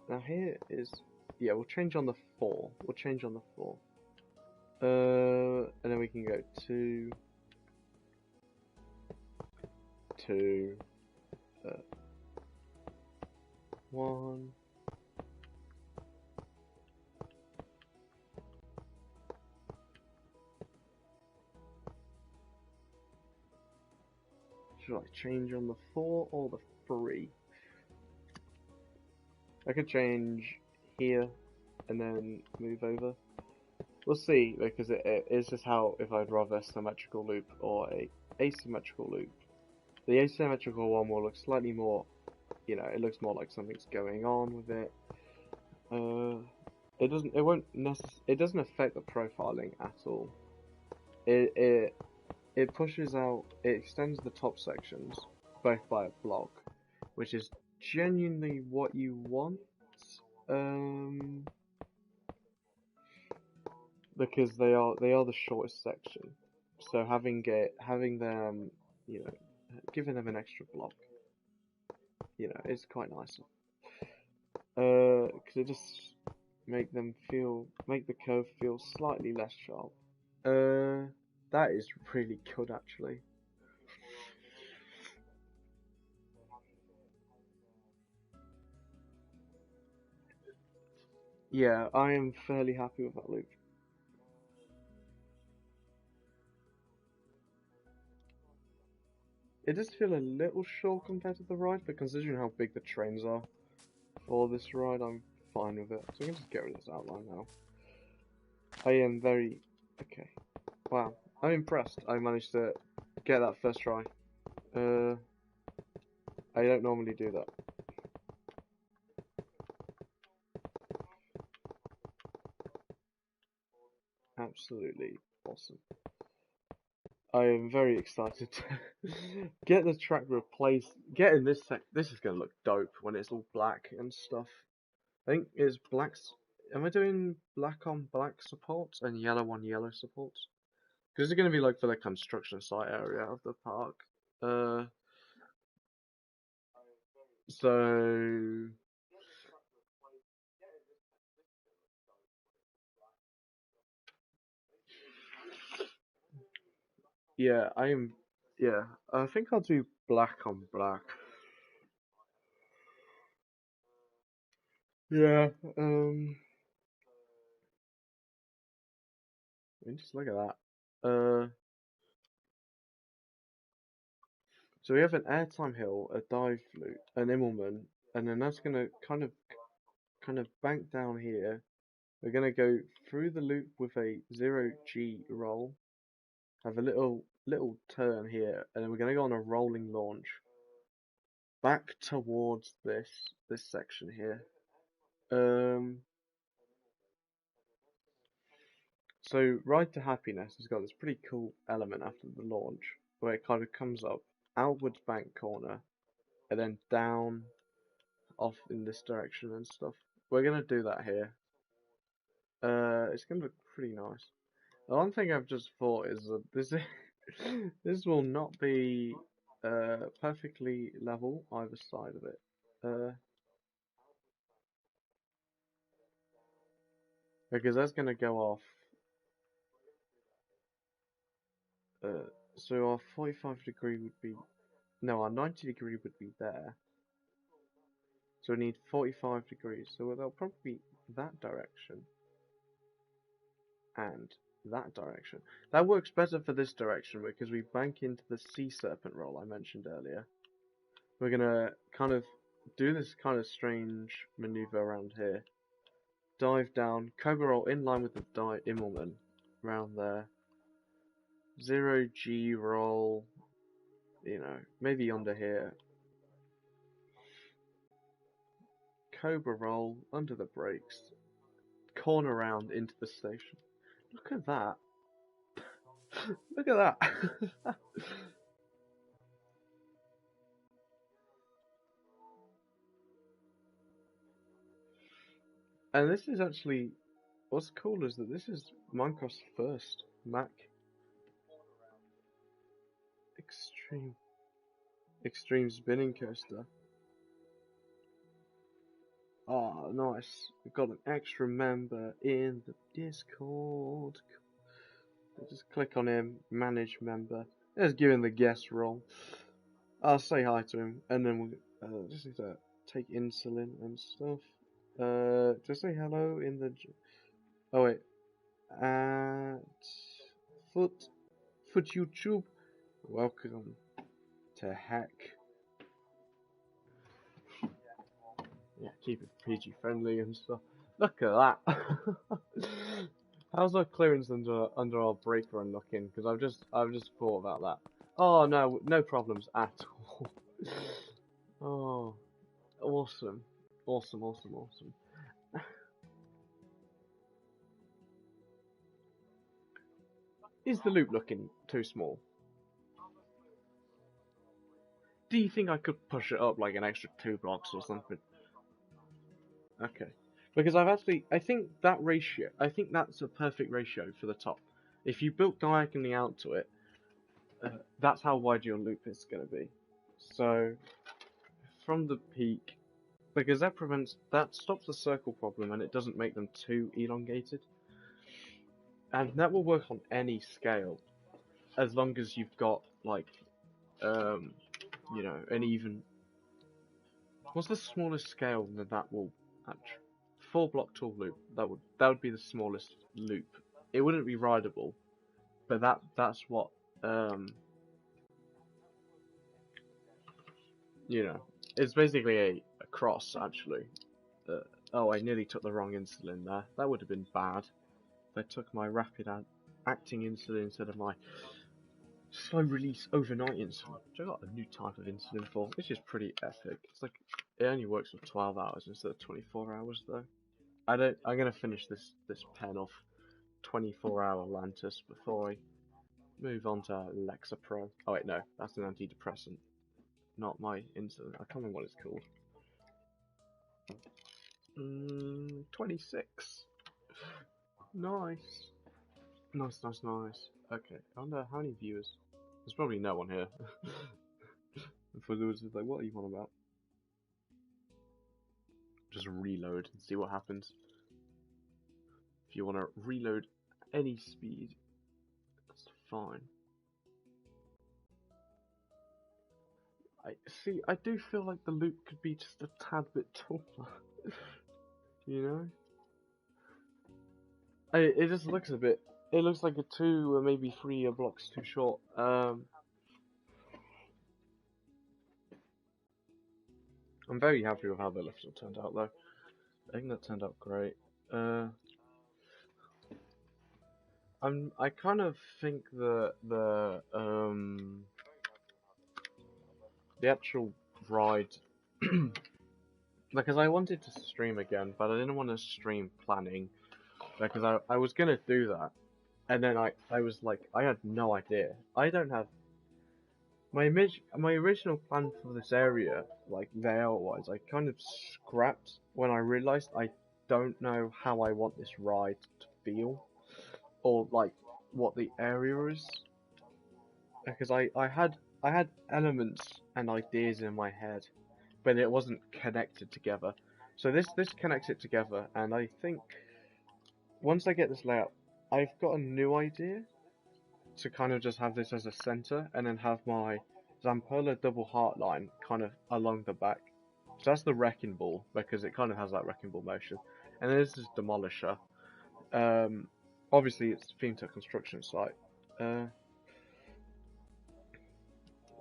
Now here is. Yeah, we'll change on the 4. We'll change on the 4. And then we can go 2, 2. one. Should I change on the 4 or the 3? I could change here and then move over. We'll see, because it's just how, if I'd rather a symmetrical loop or a asymmetrical loop. The asymmetrical one will look slightly more, it looks more like something's going on with it. It doesn't affect the profiling at all. It pushes out, it extends the top sections, both by a block, which is genuinely what you want. Because they are the shortest section, so having them, giving them an extra block, it's quite nice. Because it just make the curve feel slightly less sharp. That is really good actually. Yeah, I am fairly happy with that loop. It does feel a little short compared to the ride, but considering how big the trains are for this ride, I'm fine with it. So we can just get rid of this outline now. I am very... okay. Wow. I'm impressed I managed to get that first try. I don't normally do that. Absolutely awesome. I am very excited to get the track replaced. Getting this this is gonna look dope when it's all black and stuff. I think it's blacks. Am I doing black on black supports and yellow on yellow supports? Because it's gonna be like for the construction site area of the park. So yeah, I am. Yeah, I think I'll do black on black. Yeah. Just look at that. So we have an airtime hill, a dive loop, an Immelman, and then that's gonna kind of bank down here. We're gonna go through the loop with a 0G roll, have a little turn here, and then we're gonna go on a rolling launch back towards this section here. So Ride to Happiness has got this pretty cool element after the launch where it kind of comes up outwards bank corner and then down off in this direction and stuff. We're gonna do that here. It's gonna look pretty nice. The one thing I've just thought is that this will not be perfectly level either side of it. Because that's gonna go off. So our 45-degree would be no, our 90-degree would be there. So we need 45 degrees. So they'll probably be that direction and that direction. That works better for this direction because we bank into the sea serpent roll I mentioned earlier. We're gonna kind of do this kind of strange maneuver around here. Dive down, cobra roll in line with the Immelman, around there. 0G roll, maybe under here. Cobra roll under the brakes. Corner round into the station. Look at that. Look at that. And this is actually, what's cool is that this is Minecraft's first Mac extreme spinning coaster. Oh, nice. We've got an extra member in the Discord. Just click on him, manage member. Let's give him the guest role. I'll say hi to him, and then we'll just do that. take insulin and stuff. Just say hello in the. Oh wait, at foot YouTube. Welcome to Hack. Yeah, keep it PG friendly and stuff. Look at that. How's our clearance under our brake run looking? Because I've just thought about that. Oh no, no problems at all. Oh, awesome, awesome, awesome, awesome. Is the loop looking too small? Do you think I could push it up like an extra 2 blocks or something? Okay. Because I think that ratio, I think that's a perfect ratio for the top. If you built diagonally out to it, that's how wide your loop is going to be. So, from the peak, because that stops the circle problem and it doesn't make them too elongated. And that will work on any scale, as long as you've got, like, you know, an even. What's the smallest scale that will actually 4 block tall loop? That would be the smallest loop. It wouldn't be rideable, but that's what you know. It's basically a cross actually. Oh, I nearly took the wrong insulin there. That would have been bad. If I took my rapid acting insulin instead of my slow release overnight insulin, which I got a new type of insulin for, which is pretty epic. It's like it only works for 12 hours instead of 24 hours though. I'm gonna finish this pen off 24-hour Lantus before I move on to Lexapro. Oh wait, no, that's an antidepressant, not my insulin. I can't remember what it's called. 26. Nice. Nice, nice, nice. Okay, I wonder how many viewers. There's probably no one here. For those like, what are you on about? Just reload and see what happens. If you want to reload any speed, that's fine. I do feel like the loop could be just a tad bit taller. You know? It just looks a bit. It looks like a 2 or maybe 3 blocks too short. I'm very happy with how the lift turned out though. I think that turned out great. I kind of think the actual ride, because I wanted to stream again, but I didn't want to stream planning, because I was gonna do that, and then I was like, I had no idea. I don't have my original plan for this area, like layout wise, I kind of scrapped when I realized I don't know how I want this ride to feel, or like what the area is, because I had elements and ideas in my head, but it wasn't connected together. So this connects it together, and I think once I get this layout, I've got a new idea to kind of just have this as a center, and then have my Zampola double heart line kind of along the back. So that's the Wrecking Ball, because it kind of has that Wrecking Ball motion. And then this is Demolisher. Obviously it's themed to a construction site.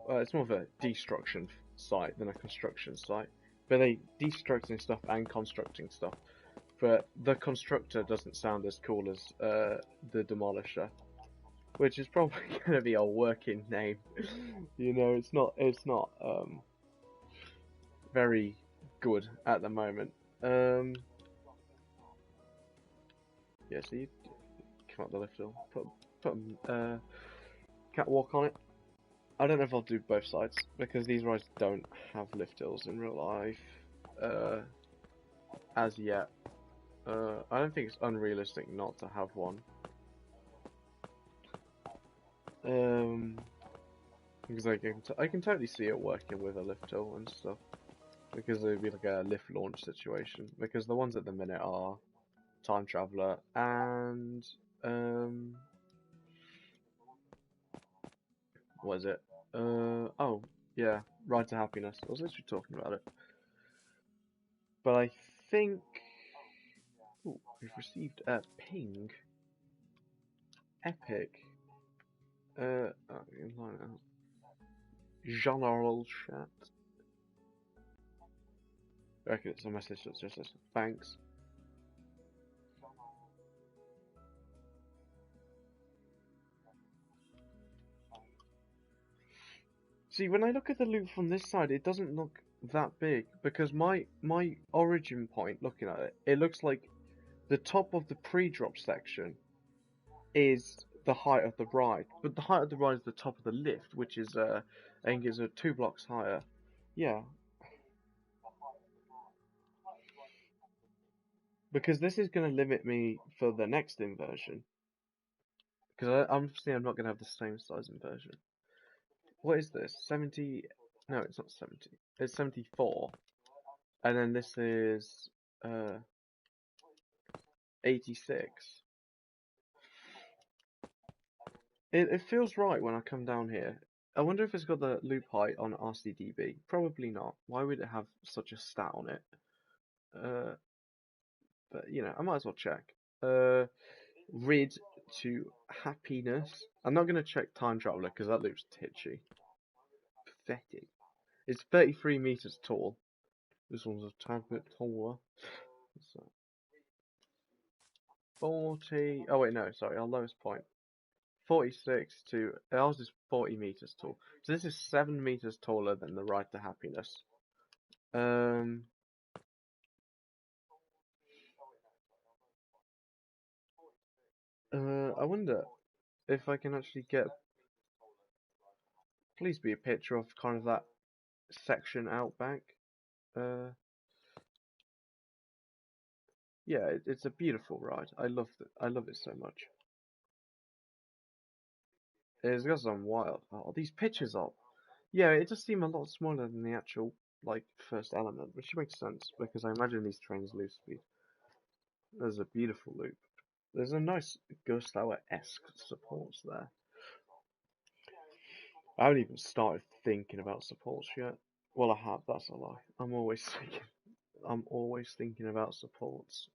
It's more of a destruction site than a construction site. But they destructing stuff and constructing stuff. But the constructor doesn't sound as cool as the Demolisher, which is probably going to be a working name. You know, it's not very good at the moment. Yeah, so you come up the lift hill, put catwalk on it. I don't know if I'll do both sides, because these rides don't have lift hills in real life, as yet. I don't think it's unrealistic not to have one. Because I can totally see it working with a lift hill and stuff, because it would be like a lift launch situation, because the ones at the minute are Time Traveler and what is it? Oh yeah, Ride to Happiness. I was literally talking about it. But I think... Ooh, we've received a ping. Epic. Line out. General chat. I reckon it's a message that's just this. Thanks. See, when I look at the loot from this side, it doesn't look that big because my origin point, looking at it, it looks like the top of the pre-drop section is the height of the ride, but the height of the ride is the top of the lift, which is I think is 2 blocks higher. Yeah, because this is going to limit me for the next inversion. Because obviously I'm not going to have the same size inversion. What is this? 70? No, it's not 70. It's 74. And then this is 86. It feels right when I come down here. I wonder if it's got the loop height on RCDB. Probably not. Why would it have such a stat on it? But you know, I might as well check. Rid to happiness. I'm not gonna check time traveler because that looks titchy. Pathetic. It's 33 meters tall. This one's a tad bit taller. So 40. Oh wait, no, sorry, our lowest point. 46 to ours is 40 meters tall. So this is 7 meters taller than the Ride to Happiness. I wonder if I can actually get. Please be a picture of kind of that section out back. Yeah, it's a beautiful ride. I love it. I love it so much. It's got some wild. Oh, these pictures are. Yeah, it does seem a lot smaller than the actual like first element, which makes sense because I imagine these trains lose speed. There's a beautiful loop. There's a nice Ghost Hour-esque supports there. I haven't even started thinking about supports yet. Well, I have. That's a lie. I'm always thinking. I'm always thinking about supports.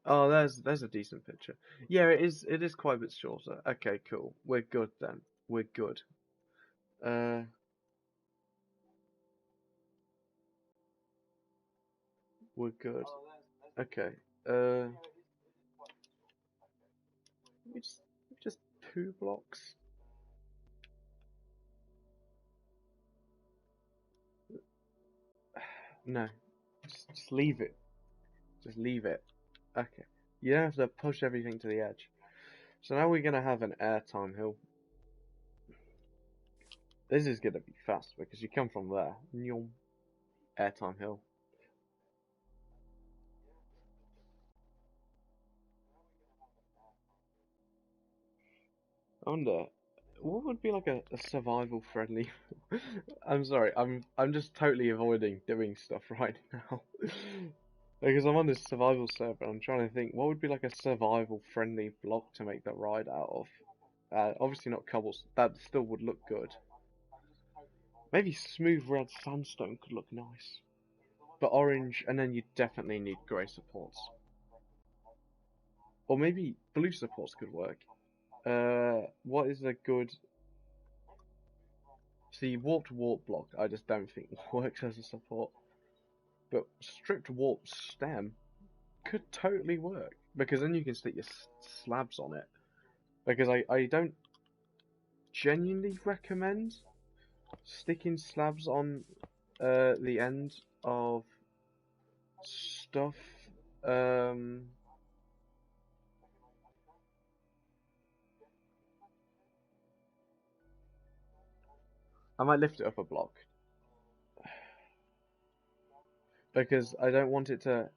Oh, there's a decent picture. Yeah, it is quite a bit shorter. Okay, cool. We're good then. We're good. Uh, we're good. Okay. Uh, we just 2 blocks. No, just leave it. Just leave it. Okay. You don't have to push everything to the edge. So now we're gonna have an airtime hill. This is gonna be fast because you come from there. Airtime hill. I wonder what would be like a survival friendly. I'm sorry, I'm just totally avoiding doing stuff right now. Because I'm on this survival server, I'm trying to think what would be like a survival friendly block to make that ride out of. Obviously not cobbles. That still would look good. Maybe smooth red sandstone could look nice. But orange, and then you definitely need grey supports. Or maybe blue supports could work. What is a good... See, warped warp block, I just don't think works as a support. But stripped warp stem could totally work. Because then you can stick your slabs on it. Because I don't genuinely recommend sticking slabs on the end of stuff. I might lift it up a block. Because I don't want it to...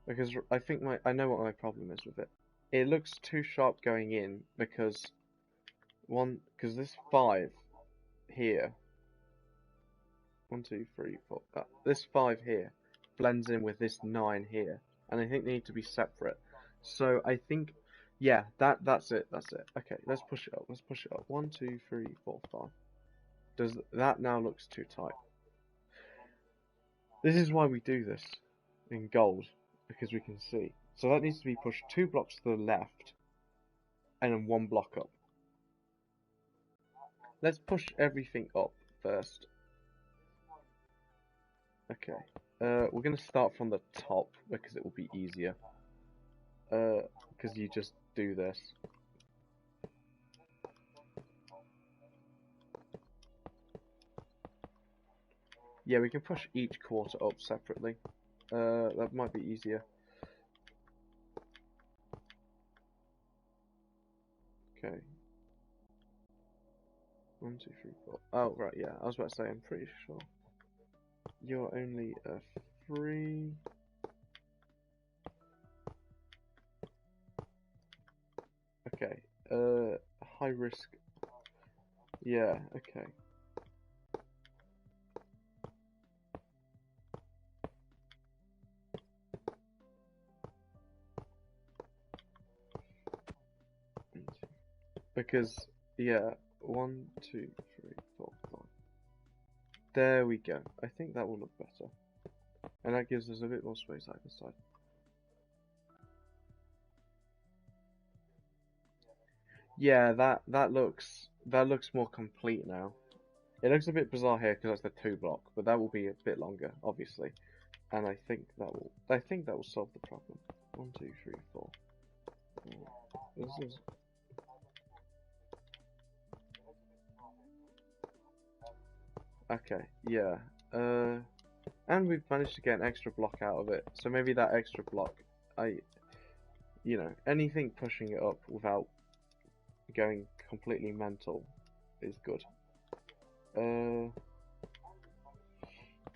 Because I think I know what my problem is with it. It looks too sharp going in because... Because this 5 here... 1, 2, 3, 4... this 5 here blends in with this 9 here. And I think they need to be separate. So I think Yeah, that's it. That's it. Okay, let's push it up. Let's push it up. 1, 2, 3, 4, 5. Does that now looks too tight? This is why we do this in gold, because we can see. So that needs to be pushed 2 blocks to the left and then 1 block up. Let's push everything up first. Okay. We're gonna start from the top because it will be easier. Because you just do this. Yeah, we can push each quarter up separately. That might be easier. Okay. 1, 2, 3, 4. Oh, right, yeah. I was about to say, I'm pretty sure. You're only a 3. Okay. High risk. Yeah, okay. Because, yeah, 1, 2, 3, 4, 5. There we go. I think that will look better. And that gives us a bit more space either side. Yeah, that looks more complete now. It looks a bit bizarre here because that's the 2 block, but that will be a bit longer, obviously. And I think that will solve the problem. 1, 2, 3, 4. This is okay. Yeah. And we've managed to get an extra block out of it. So maybe that extra block, anything pushing it up without going completely mental is good.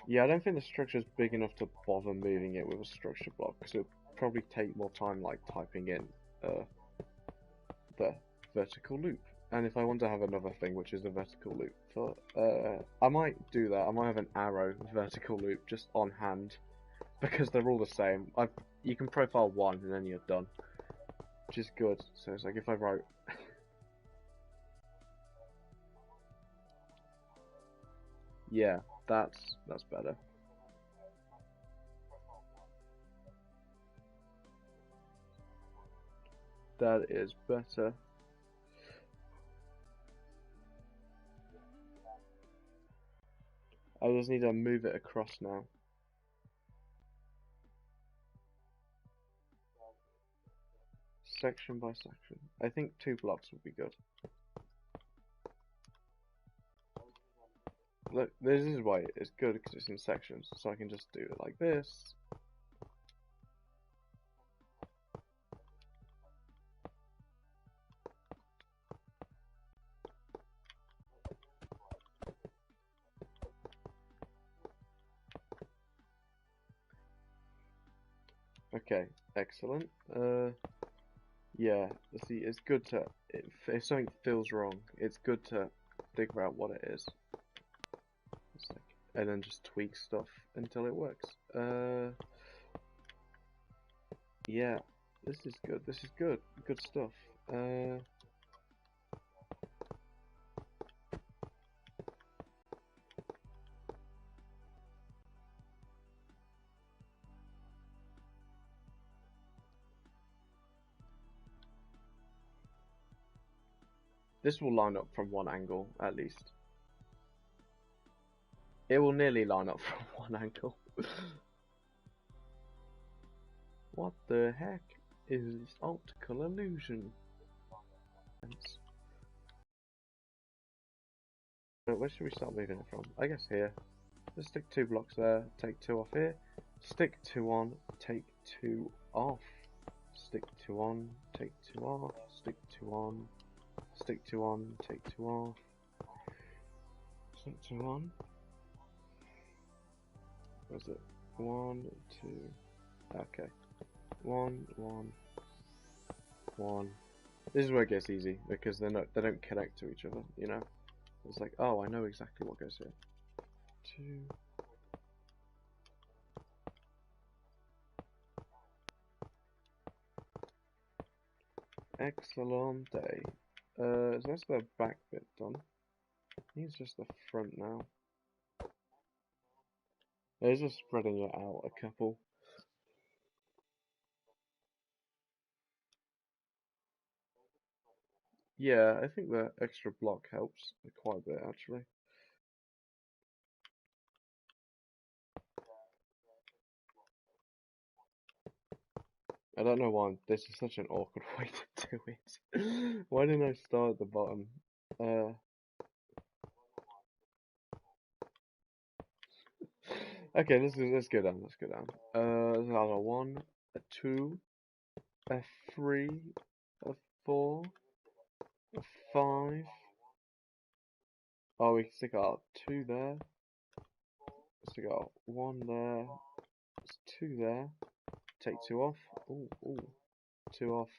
Yeah, I don't think the structure is big enough to bother moving it with a structure block because it would probably take more time, like typing in the vertical loop. And if I want to have another thing, which is the vertical loop, I might do that. I might have an arrow vertical loop just on hand because they're all the same. You can profile one and then you're done, which is good. So it's like if I wrote, yeah, that's better. That is better. I just need to move it across now. Section by section. I think 2 blocks would be good. Look, this is why it's good because it's in sections, so I can just do it like this. Okay, excellent. Yeah, see, it's good to, if something feels wrong, it's good to figure out what it is. And then just tweak stuff until it works. Yeah, this is good. This is good. Good stuff. This will line up from one angle, at least. It will nearly line up from one angle. What the heck is this optical illusion? Where should we start moving it from? I guess here. Let's stick 2 blocks there, take 2 off here. Stick 2 on, take 2 off. Stick 2 on, take 2 off. Stick 2 on, stick 2 on, take 2 off. Stick 2 on. Where's it? 1, 2. Okay. 1, 1, 1. This is where it gets easy because they don't connect to each other, you know? It's like, oh, I know exactly what goes here. 2. Excellente. So that's the back bit done. It's just the front now. It's just spreading it out a couple. Yeah, I think the extra block helps quite a bit actually. I don't know why this is such an awkward way to do it. Why didn't I start at the bottom? Okay, let's go down. Let's go down. There's another one, a two, a three, a four, a five. Oh, we can stick our two there. Stick our one there. There's two there. Take two off. Ooh, ooh. Two off.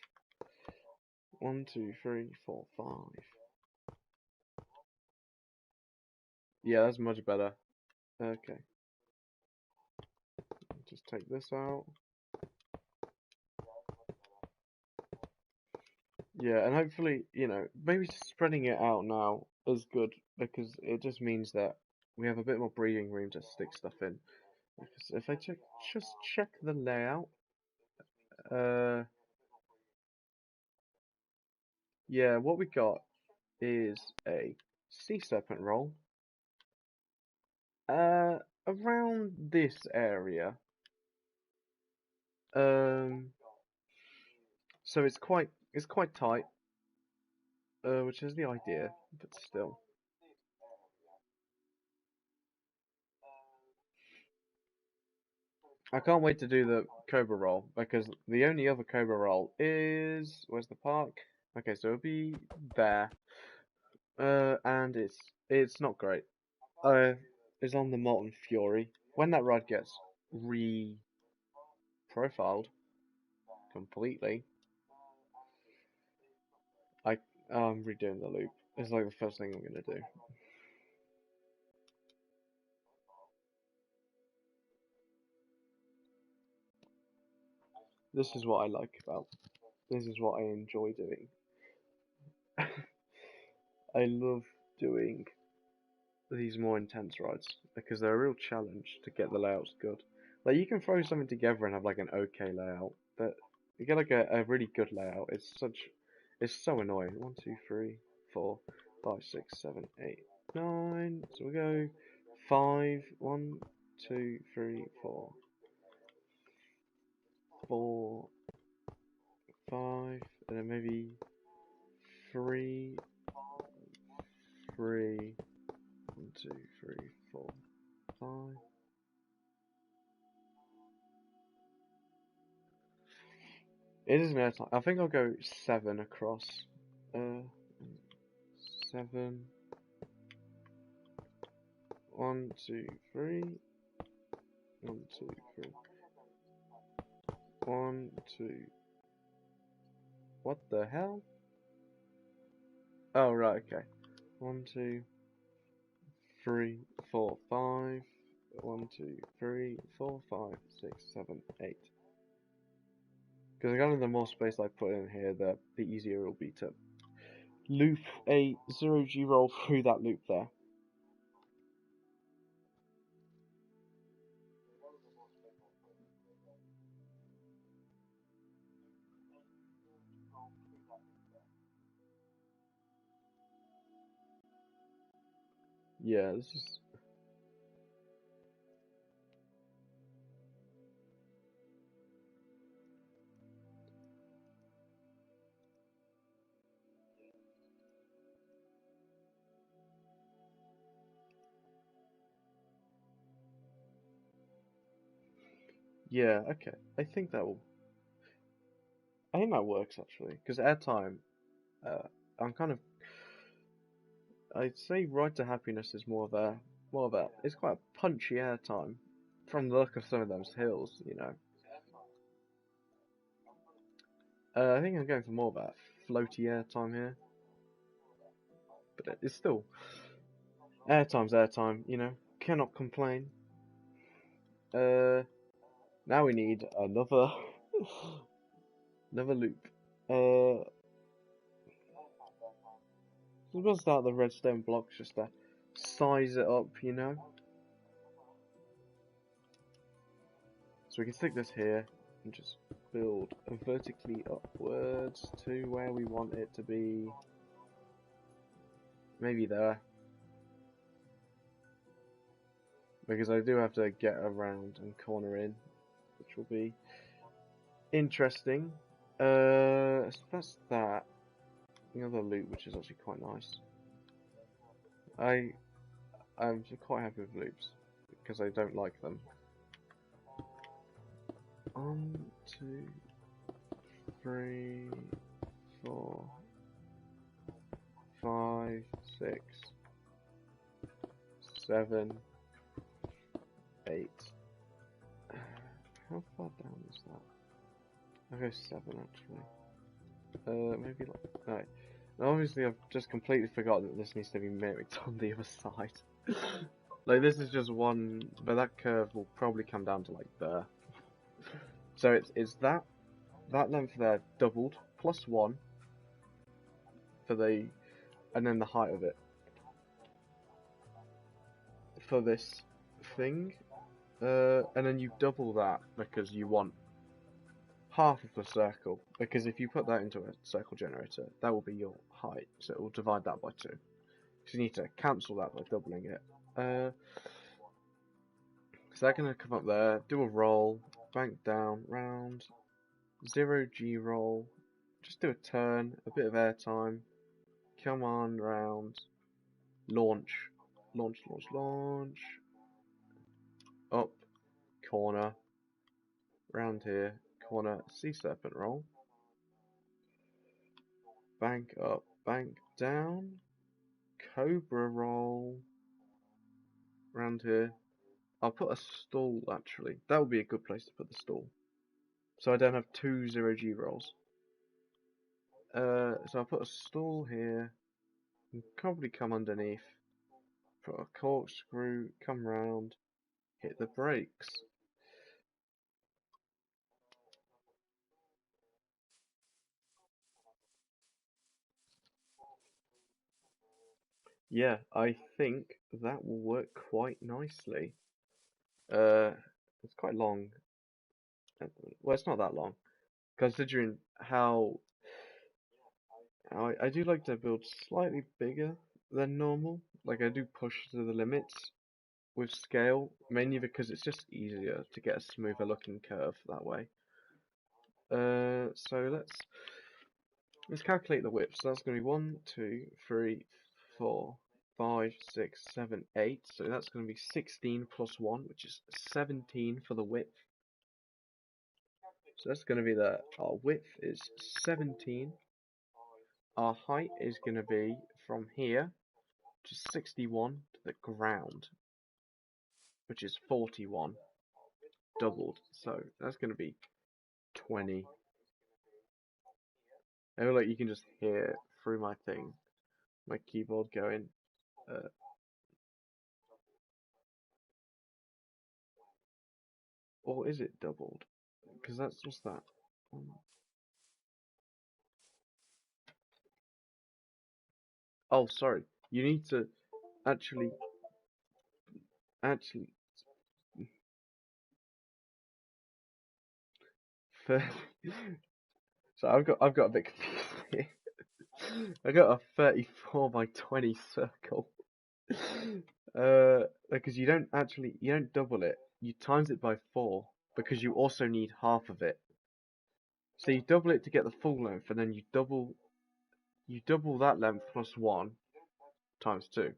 One, two, three, four, five. Yeah, that's much better. Okay. Just take this out. Yeah, and hopefully, maybe spreading it out now is good because it just means that we have a bit more breathing room to stick stuff in. Because if I just check the layout, uh, yeah, what we got is a sea serpent roll, uh, around this area. Um, so it's quite tight, which is the idea, but still. I can't wait to do the Cobra roll because the only other Cobra roll is where's the park? Okay, so it'll be there. And it's not great. It's on the Molten Fury. When that ride gets re-profiled completely, I I'm redoing the loop. It's like the first thing I'm gonna do. This is what I like about. This is what I enjoy doing. I love doing these more intense rides because they're a real challenge to get the layouts good. Like you can throw something together and have like an okay layout, but you get like a really good layout. It's so annoying. One, two, three, four, five, six, seven, eight, nine. So we go five, one, two, three, four, five, and then maybe three, three, one, two, three, four, five. It is an airtime. I think I'll go seven across. Uh, seven. One, two, three. One, two, three. One, two. What the hell? Oh, right, okay. One, two, three, four, five. One, two, three, four, five, six, seven, eight. Because kind of the more space I put in here, the easier it will be to loop a zero G roll through that loop there. Yeah, this is. Yeah, okay. I think that works actually. Because airtime, uh, I'm kind of. I'd say Ride to Happiness is more of a. It's quite a punchy airtime, from the look of some of those hills. I think I'm going for more of a floaty airtime here, but it's still airtime's airtime. Cannot complain. Uh, Now we need another another loop. Uh, We'll start the redstone blocks just to size it up, you know. So we can stick this here and just build vertically upwards to where we want it to be. Maybe there. Because I do have to get around and corner in, which will be interesting. So that's that. The other loot, which is actually quite nice. I'm quite happy with loops because I don't like them. 1, 2, 3, 4, 5, 6, 7, 8. How far down is that? I'll go 7 actually. Maybe like no. Obviously, I've just completely forgot that this needs to be mimicked on the other side. Like this is just one, but that curve will probably come down to like there. So it's that length there doubled plus 1 for the, and then the height of it for this thing, and then you double that because you want half of the circle, because if you put that into a circle generator, that will be your height, so it will divide that by 2. So you need to cancel that by doubling it. So they're going to come up there, do a roll, bank down, round, 0G roll, just do a turn, a bit of airtime, come on, round, launch, launch, launch, launch, up, corner, round here, corner, sea serpent roll, bank up, bank down, cobra roll, round here. I'll put a stall actually, that would be a good place to put the stall, so I don't have 2 0G rolls. So I'll put a stall here, and probably come underneath, put a corkscrew, come round, hit the brakes. Yeah, I think that will work quite nicely. It's quite long. Well, it's not that long, considering how I do like to build slightly bigger than normal. Like I do push to the limits with scale, mainly because it's just easier to get a smoother looking curve that way. So let's calculate the width. So that's going to be 1, 2, 3, 4, 5, 6, 7, 8. So that's going to be 16 plus 1, which is 17 for the width. So that's going to be our width is 17. Our height is going to be from here to 61 to the ground, which is 41 doubled. So that's going to be 20. I feel like you can just hear through my thing, my keyboard going, or is it doubled? Because that's just that. Oh, sorry. You need to actually. For, so I've got a bit confused here. I got a 34 by 20 circle. Because you don't double it. You times it by 4 because you also need half of it. So you double it to get the full length, and then you double that length plus 1 times 2.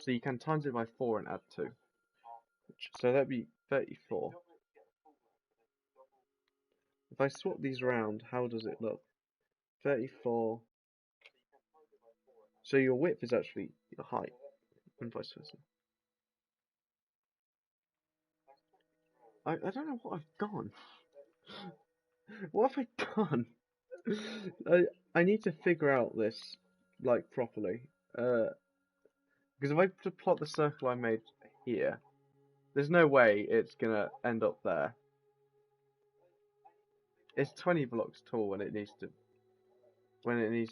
So you can times it by 4 and add 2. So that'd be 34. If I swap these around, how does it look? 34. So your width is actually your height, and vice versa. I don't know what I've done. What have I done? I need to figure out this like properly. Because if I plot the circle I made here, there's no way it's gonna end up there. It's 20 blocks tall when it needs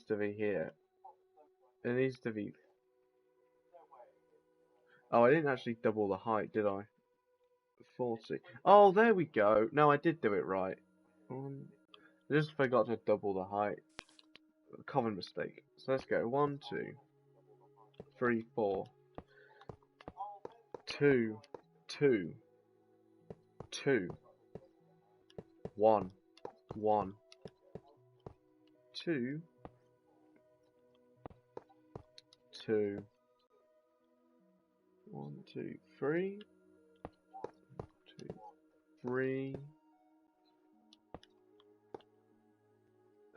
to be here. It needs to be... Oh, I didn't actually double the height, did I? 40. Oh, there we go. No, I did do it right. I just forgot to double the height. Common mistake. So let's go. 1, 2, 3, 4. 2, 2, 2. 1, 1. 2, 2. 1, 2, 3. 2, 3.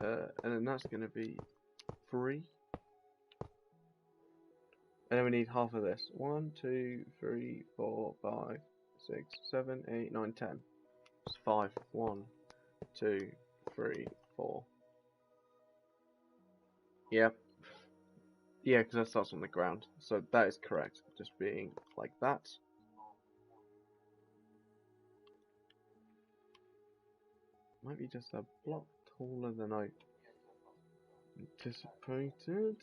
And then that's going to be 3. And then we need half of this. 1, 2, 3, 4, 5, 6, 7, 8, 9, 10. It's 5. 1, 2, 3, 4. Yep. Yeah, because that starts on the ground. So that is correct. Just being like that. Might be just a block taller than I anticipated.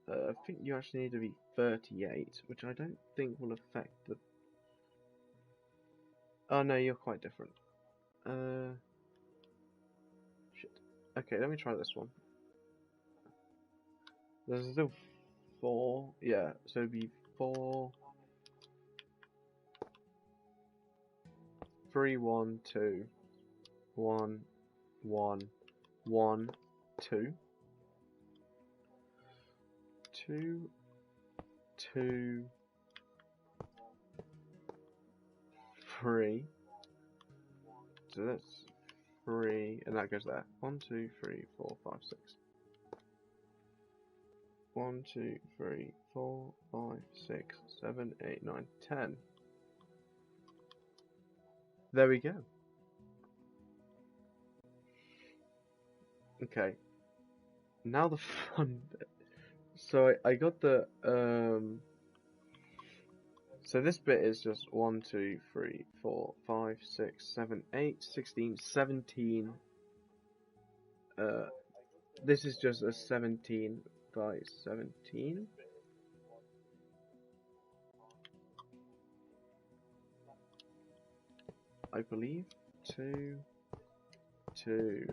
I think you actually need to be 38, which I don't think will affect the... Oh no, you're quite different. Shit. Okay, let me try this one. There's still 4. Yeah, so it'd be 4... 3, 1, 2. 1, 1, 1, 2. 2, 2, 3. So that's 3, and that goes there. 1, 2, 3, 4, 5, 6. 1, 2, 3, 4, 5, 6, 7, 8, 9, 10. There we go. Okay. Now the fun bit. So I got the so this bit is just 1, 2, 3, 4, 5, 6, 7, 8, 16, 17. This is just a 17 by 17. I believe 2, 2,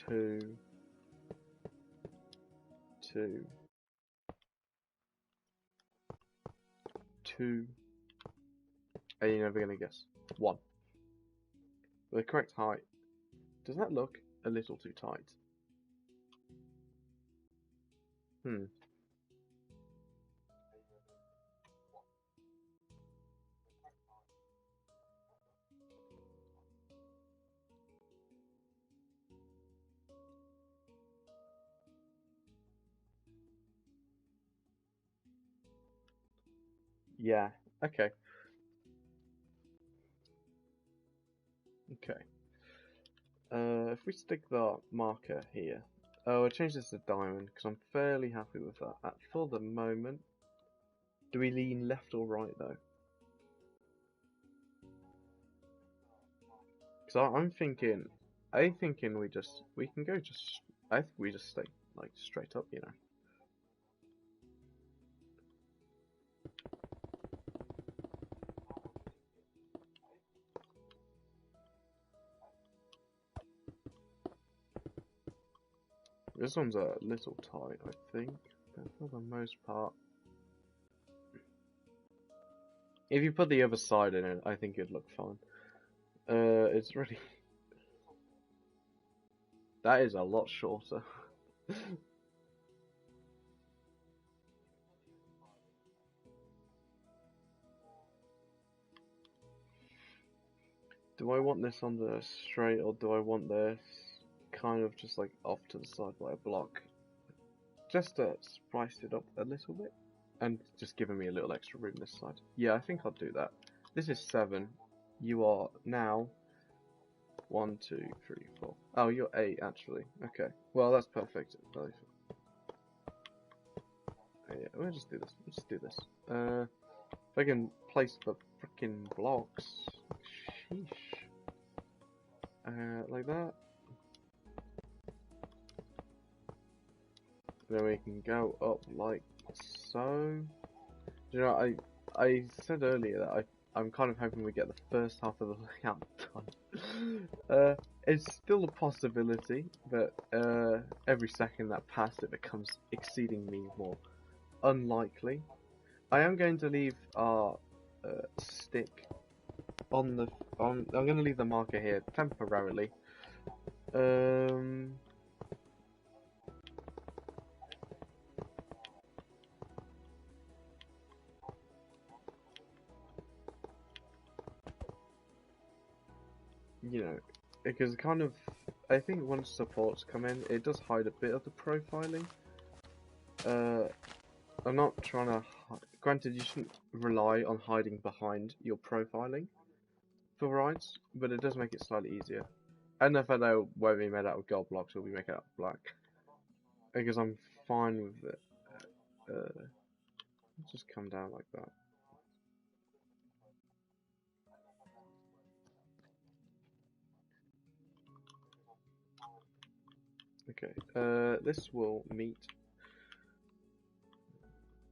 2, 2, 2, and you're never gonna guess. 1. The correct height. Does that look a little too tight? Yeah. Okay. Okay. If we stick the marker here. Oh, I'll change this to diamond because I'm fairly happy with that for the moment. Do we lean left or right though? Because I'm thinking, I think we can go just, I think we just stay like straight up, you know. This one's a little tight, I think, but for the most part. If you put the other side in it, I think it'd look fine. It's really... That is a lot shorter. Do I want this on the straight, or do I want this kind of just like off to the side by a block? Just to spice it up a little bit. And just giving me a little extra room this side. Yeah, I think I'll do that. This is 7. You are now 1, 2, 3, 4. Oh, you're 8 actually. Okay. Well, that's perfect. Yeah, we'll just do this. We'll just do this. If I can place the frickin' blocks. Sheesh. Like that. Then we can go up like so. You know, I said earlier that I'm kind of hoping we get the first half of the layout done. It's still a possibility, but every second that passes it becomes exceedingly more unlikely. I am going to leave our stick on the I'm going to leave the marker here temporarily. You know, because kind of, I think once supports come in, it does hide a bit of the profiling. I'm not trying to. Granted, you shouldn't rely on hiding behind your profiling for rides, but it does make it slightly easier. And if I know won't be made out of gold blocks, will be made out of black, because I'm fine with it. Just come down like that. Okay. This will meet.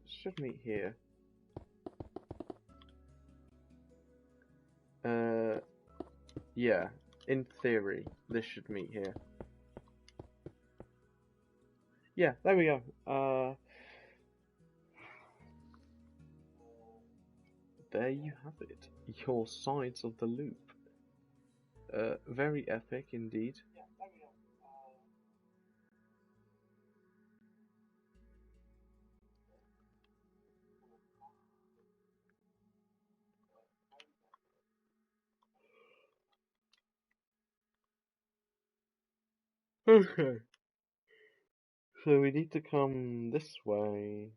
Should meet here. Yeah. In theory, this should meet here. Yeah, there we go. There you have it. Your sides of the loop. Very epic indeed. Okay. So we need to come this way.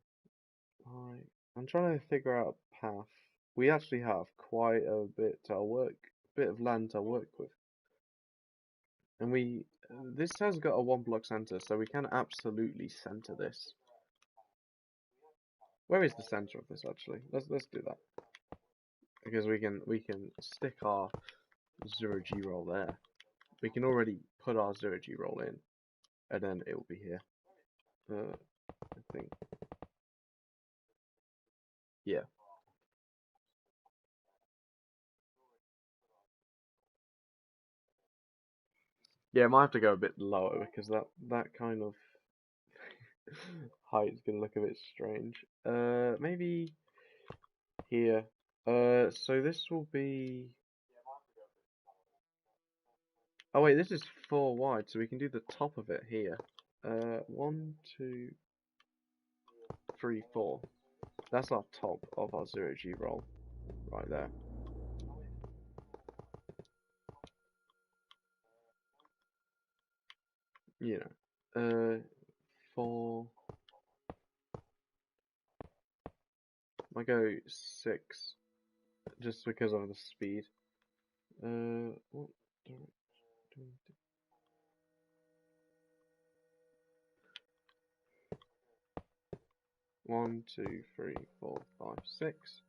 Right. I'm trying to figure out a path. We actually have quite a bit of land to work with. And this has got a one block center, so we can absolutely center this. Where is the center of this actually? Let's do that. Because we can stick our 0G roll there. We can already put our 0G roll in, and then it will be here. I think. Yeah. Yeah, I might have to go a bit lower because that kind of height is gonna look a bit strange. Maybe here. So this will be. Oh wait, this is 4 wide, so we can do the top of it here. 1, 2, 3, 4. That's our top of our 0G roll, right there. You know, 4. I go 6, just because of the speed. What direction? 1, 2, 3, 4, 5, 6.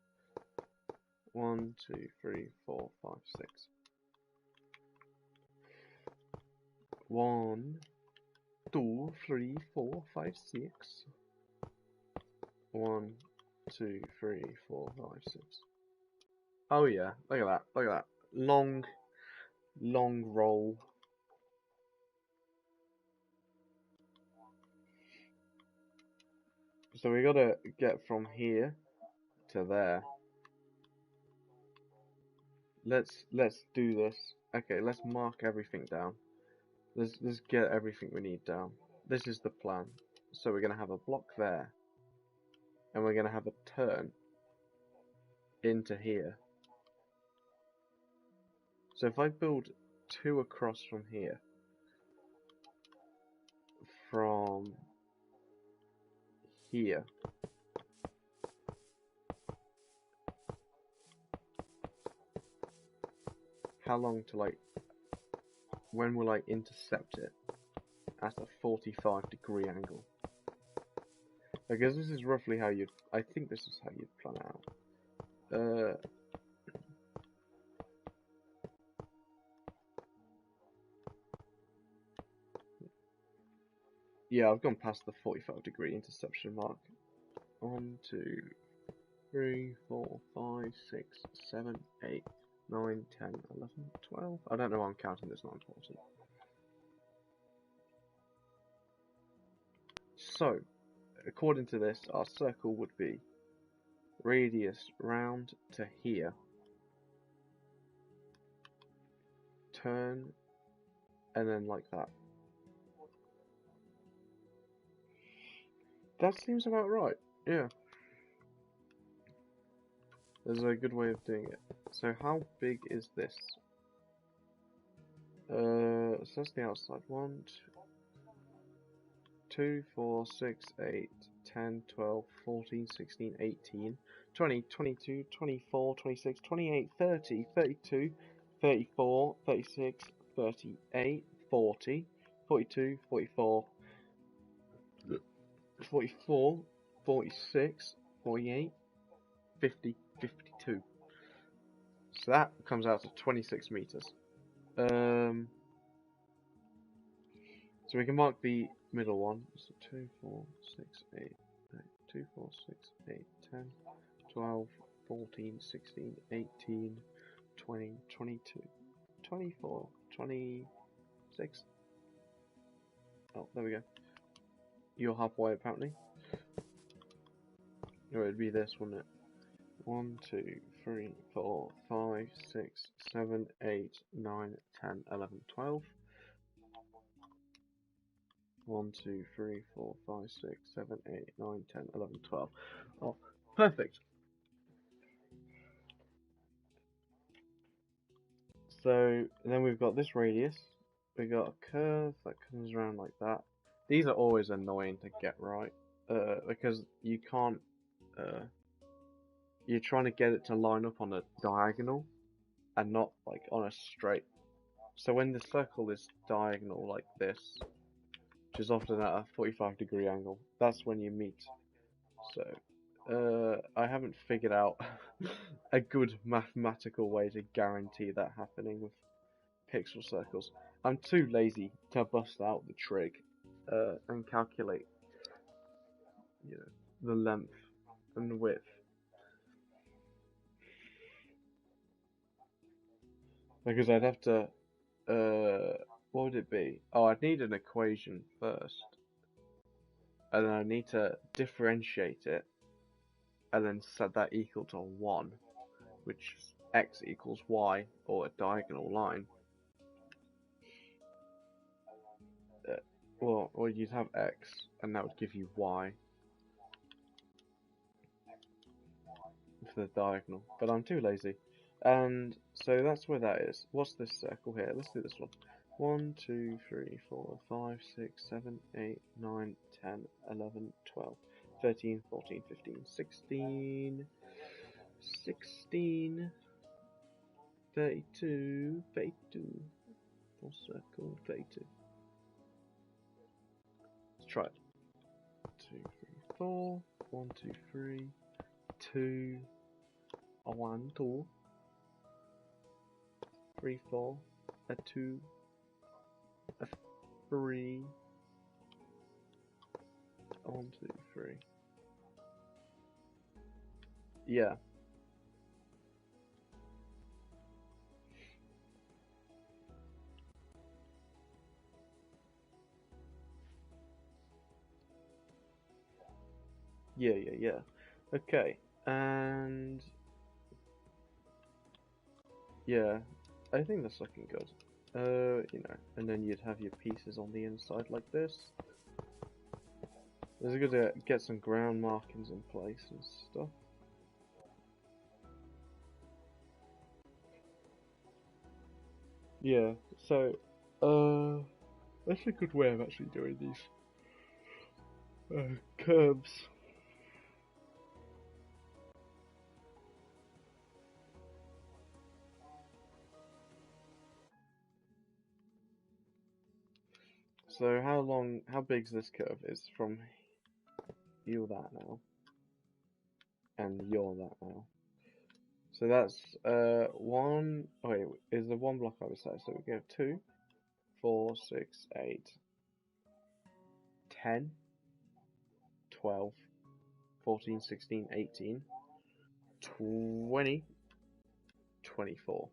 1, 2, 3, 4, 5, 6. 1, 2, 3, 4, 5, 6. 1, 2, 3, 4, 5, 6. Oh yeah, look at that, look at that. Long roll. So we gotta get from here to there. Let's do this. Okay, let's mark everything down. Let's get everything we need down. This is the plan. So we're gonna have a block there, and we're gonna have a turn into here. So if I build 2 across from here, from here, how long to when will I intercept it at a 45-degree angle? Because this is roughly how I think this is how you'd plan it out. Yeah, I've gone past the 45-degree interception mark. 1, 2, 3, 4, 5, 6, 7, 8, 9, 10, 11, 12. I don't know why I'm counting, it's not important. So, according to this, our circle would be radius round to here, turn, and then like that. That seems about right, yeah. There's a good way of doing it. So how big is this? So that's the outside. 1, 2, 4, 6, 8, 10, 12, 14, 16, 18, 20, 22, 24, 26, 28, 30, 32, 34, 36, 38, 40, 42, 44, 44, 46, 48, 50, 52. So that comes out to 26 meters. So we can mark the middle one. So 2, 4, 6, 8, 9, 2, 4, 6, 8, 10, 12, 14, 16, 18, 20, 22, 24, 26. Oh, there we go. You're halfway apparently. Or it'd be this, wouldn't it? 1, 2, 3, 4, 5, 6, 7, 8, 9, 10, 11, 12. 1, 2, 3, 4, 5, 6, 7, 8, 9, 10, 11, 12. Oh, perfect. So then we've got this radius. We've got a curve that comes around like that. These are always annoying to get right because you can't. You're trying to get it to line up on a diagonal and not like on a straight. So when the circle is diagonal like this, which is often at a 45-degree angle, that's when you meet. So I haven't figured out a good mathematical way to guarantee that happening with pixel circles. I'm too lazy to bust out the trig and calculate, the length and width. Because I'd have to, what would it be? Oh, I'd need an equation first, and then I need to differentiate it, and then set that equal to 1, which is x equals y, or a diagonal line. Well, or you'd have x, and that would give you y for the diagonal, but I'm too lazy. And so that's where that is. What's this circle here? Let's do this one. 1, 2, 3, 4, 5, 6, 7, 8, 9, 10, 11, 12, 13, 14, 15, 16, 16, 32, 32. Full circle, 32. Let's try it. 2, 3, 4. 1, 2, 3. 2. 1, 2. 3, 4. A 2. A 3. 1, 2, 3. Yeah. Yeah. Okay, and yeah, I think that's looking good. And then you'd have your pieces on the inside like this. It's good to get some ground markings in place and stuff. Yeah, so, that's a good way of actually doing these curves. So how big's this curve is from you're that now, and you're that now. So that's one. Oh wait, is the one block either side? So we go 2, 4, 6, 8, 10, 12, 14, 16, 18, 20, 24.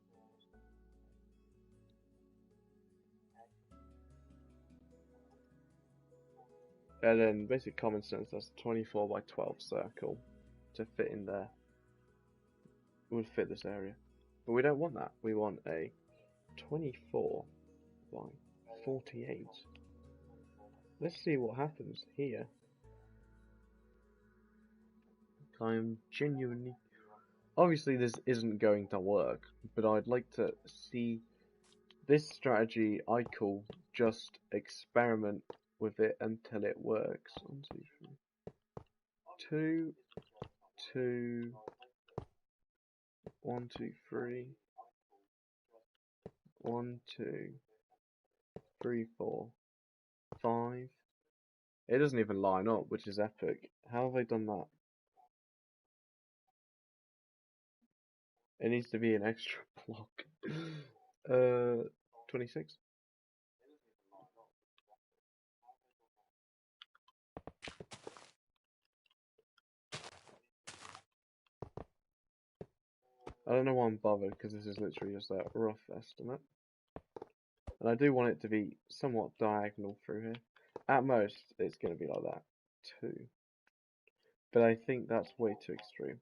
And then basic common sense, that's a 24 by 12 circle to fit in there. It would fit this area. But we don't want that. We want a 24 by 48. Let's see what happens here. I'm genuinely... Obviously this isn't going to work, but I'd like to see this strategy. I call just experiment with it until it works. 1, 2, 3. 2, 2, 1, 2, 3. 1, 2, 3, 4, 5. It doesn't even line up, which is epic. How have I done that? It needs to be an extra block. 26. I don't know why I'm bothered, because this is literally just a rough estimate. And I do want it to be somewhat diagonal through here. At most, it's going to be like that. 2. But I think that's way too extreme.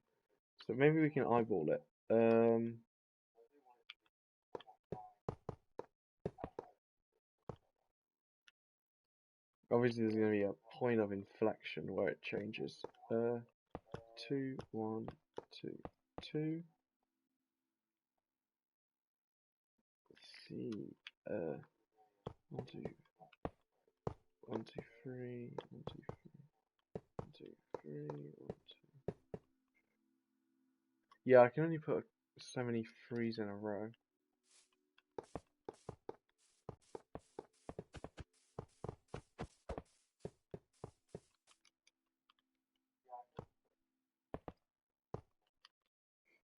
So maybe we can eyeball it. Obviously there's going to be a point of inflection where it changes. 2, 1, 2, 2. Let's see. 1, 2, 1, 2, 3, 1, 2, 1, 2, 3, 1, 2. Yeah, I can only put so many 3s in a row.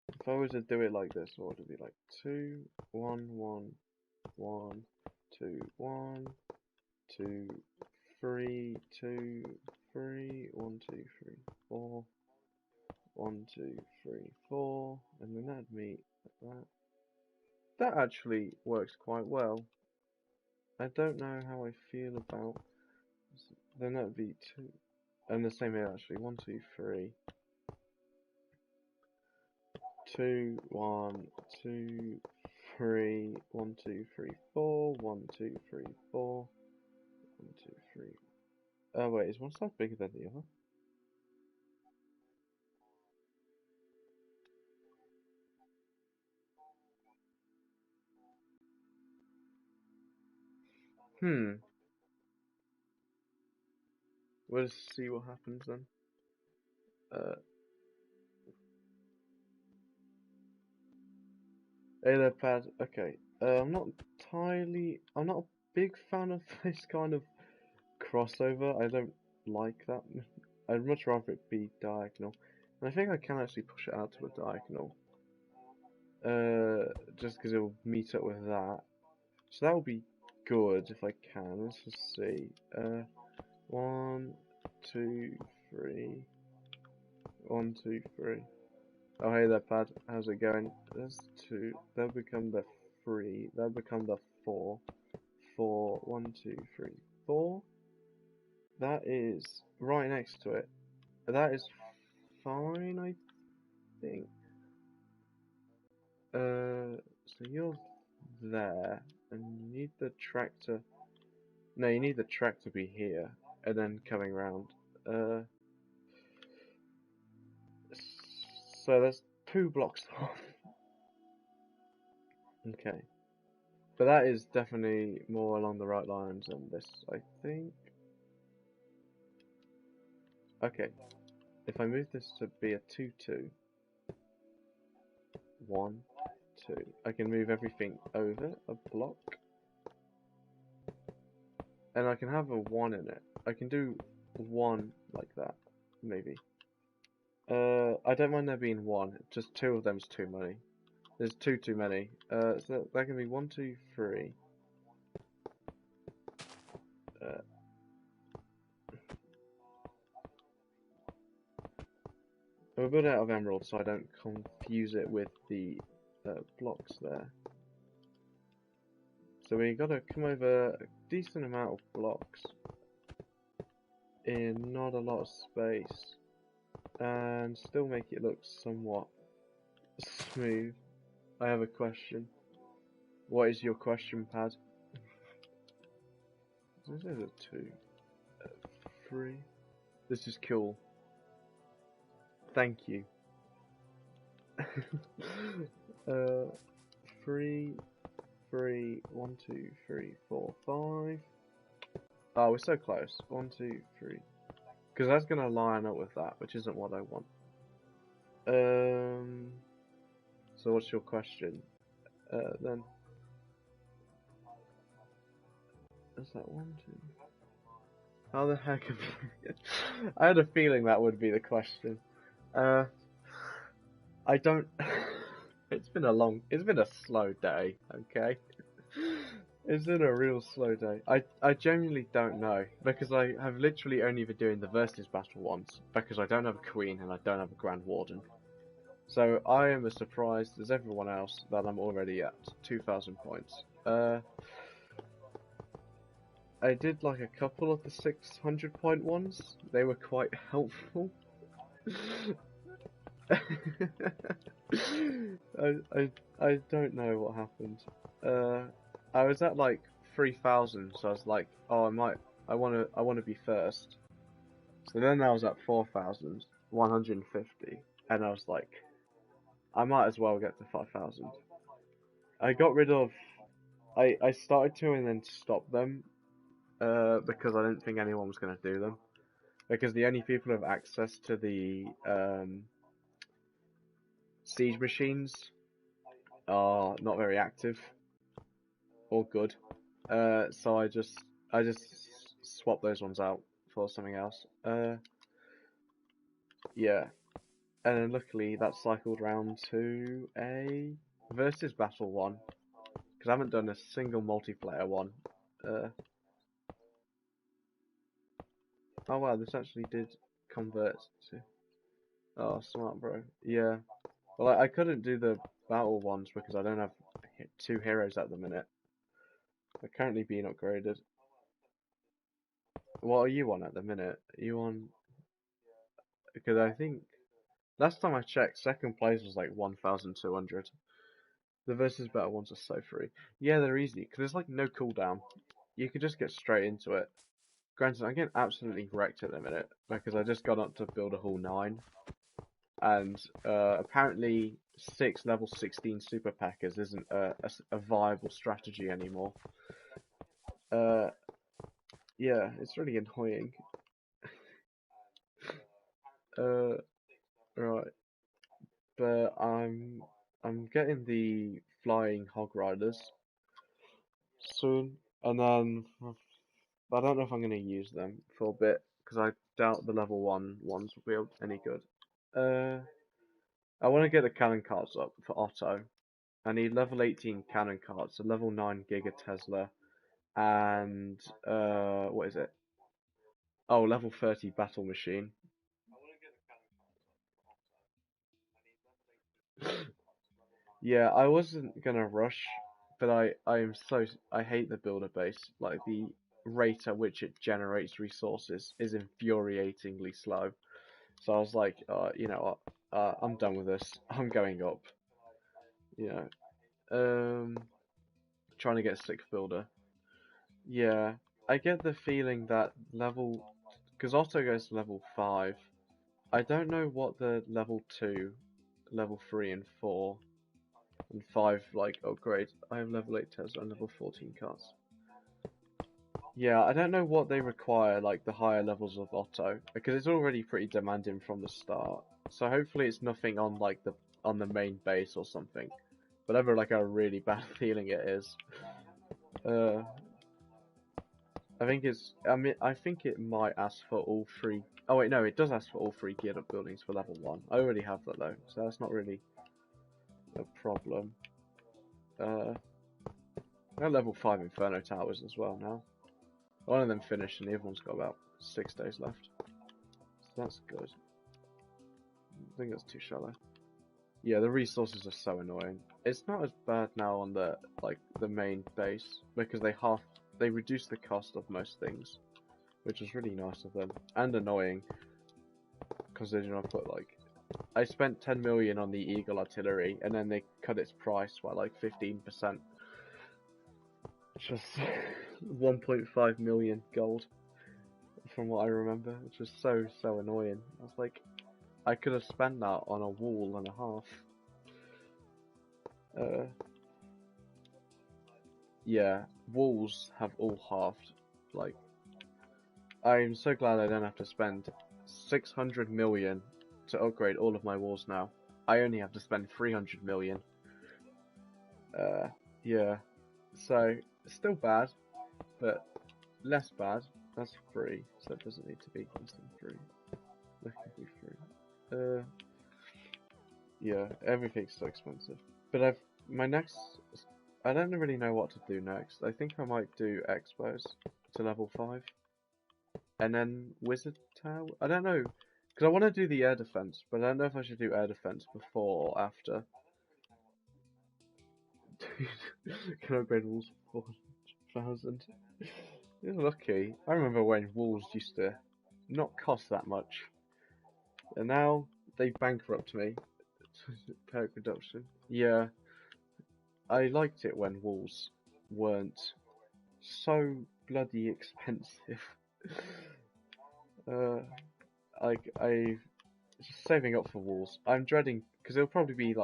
If I were to do it like this, what would it be like? 2, 1, 1, 1, 2, 1, 2, 3, 2, 3, 1, 2, 3, 4, 1, 2, 3, 4, and then that'd meet like that. That actually works quite well. I don't know how I feel about. Then that'd be 2, and the same here actually. 1, 2, 3. 2, 1, 2, 3, 1, 2, 3, 4, 1, 2, 3, 4, 1, 2, 3. Oh wait, is one side bigger than the other? We'll see what happens then. Hey there, Pad. Okay. I'm not a big fan of this kind of crossover. I don't like that. I'd much rather it be diagonal. And I think I can actually push it out to a diagonal. Just because it will meet up with that. So that will be good if I can. Let's just see. 1, 2, 3. 1, 2, 3. Oh, hey there, Pad. How's it going? There's 2. That'll become the 3. That'll become the 4. 4. 1, 2, 3, 4. That is right next to it. That is fine, I think. So you're there, and you need the tractor. No, you need the track to be here, and then coming round. So there's 2 blocks off. Okay. But that is definitely more along the right lines than this, I think. Okay. If I move this to be a 2, 2. 1, 2. I can move everything over a block. And I can have a 1 in it. I can do 1 like that, maybe. I don't mind there being 1. Just 2 of them's too many. There's 2 too many. So that can be 1, 2, 3. I'm a bit out of emerald so I don't confuse it with the blocks there. So we gotta come over a decent amount of blocks in not a lot of space and still make it look somewhat smooth. I have a question. What is your question, Pad? This is a 2, 3. This is cool. Thank you. 3, 3, 1, 2, 3, 4, 5. Oh, we're so close. 1, 2, 3. Because that's gonna line up with that, which isn't what I want. So what's your question? Then. Is that 1, 2? How the heck have I had a feeling that would be the question. I don't. It's been a slow day, okay? It's been a real slow day. I genuinely don't know, because I have literally only been doing the versus battle ones, because I don't have a queen and I don't have a grand warden. So I am as surprised as everyone else that I'm already at 2,000 points. I did like a couple of the 600 point ones. They were quite helpful. I don't know what happened. I was at like 3,000, so I was like, oh, I wanna be first. So then I was at 4,150, and I was like, I might as well get to 5,000. I got rid of, I started to and then stopped them, because I didn't think anyone was gonna do them. Because the only people who have access to the siege machines are not very active or good. So I just swapped those ones out for something else. Yeah, and then luckily that cycled round to a versus battle one, because I haven't done a single multiplayer one. Oh wow, this actually did convert to. Oh, smart, bro. Yeah. Well, I couldn't do the battle ones because I don't have 2 heroes at the minute. They're currently being upgraded. What are you on at the minute? Are you on? Because I think last time I checked, second place was like 1,200. The versus battle ones are so free. Yeah, they're easy because there's like no cooldown. You can just get straight into it. Granted, I'm getting absolutely wrecked at the minute because I just got up to build a whole 9. And apparently 6 level 16 super packers isn't a viable strategy anymore. Yeah, it's really annoying. Right, but I'm getting the flying hog riders soon, and then I don't know if I'm gonna use them for a bit because I doubt the level 1 ones will be any good. I want to get the cannon cards up for Otto. I need level 18 cannon cards, a level 9 Giga Tesla, and what is it? Oh, level 30 battle machine. Yeah, I wasn't gonna rush, but I hate the builder base. Like the rate at which it generates resources is infuriatingly slow. So I was like, you know what? I'm done with this. I'm going up. You know, trying to get a 6th builder. Yeah, I get the feeling that because Otto goes to level 5. I don't know what the level 2, level 3 and 4 and 5 like upgrade. I have level 8 Tesla and level 14 cards. Yeah, I don't know what they require, like the higher levels of Otto, because it's already pretty demanding from the start. So hopefully it's nothing on like on the main base or something. But I have like a really bad feeling it is. I think I think it might ask for all 3. Oh wait, no, it does ask for all 3 geared up buildings for level 1. I already have that though, so that's not really a problem. I have level 5 Inferno Towers as well now. One of them finished and the other one's got about 6 days left. So that's good. I think it's too shallow. Yeah, the resources are so annoying. It's not as bad now on the main base because they reduce the cost of most things, which is really nice of them and annoying because they do not put I spent 10 million on the Eagle artillery and then they cut its price by like 15%. Just 1.5 million gold from what I remember, which was so annoying. I was like, I could have spent that on a wall and a half. Yeah, walls have all halved. Like, I'm so glad I don't have to spend 600 million to upgrade all of my walls now. I only have to spend 300 million. Yeah. So, still bad, but less bad. That's free, so it doesn't need to be instant free. That can be free. Yeah, everything's so expensive. But I don't really know what to do next. I think I might do Expos to level 5. And then Wizard Tower? I don't know. Because I want to do the air defense, but I don't know if I should do air defense before or after. Can I upgrade walls for 4,000? You're lucky. I remember when walls used to not cost that much. And now they bankrupt me. Perk reduction. Yeah. I liked it when walls weren't so bloody expensive. I just saving up for walls. I'm dreading because it'll probably be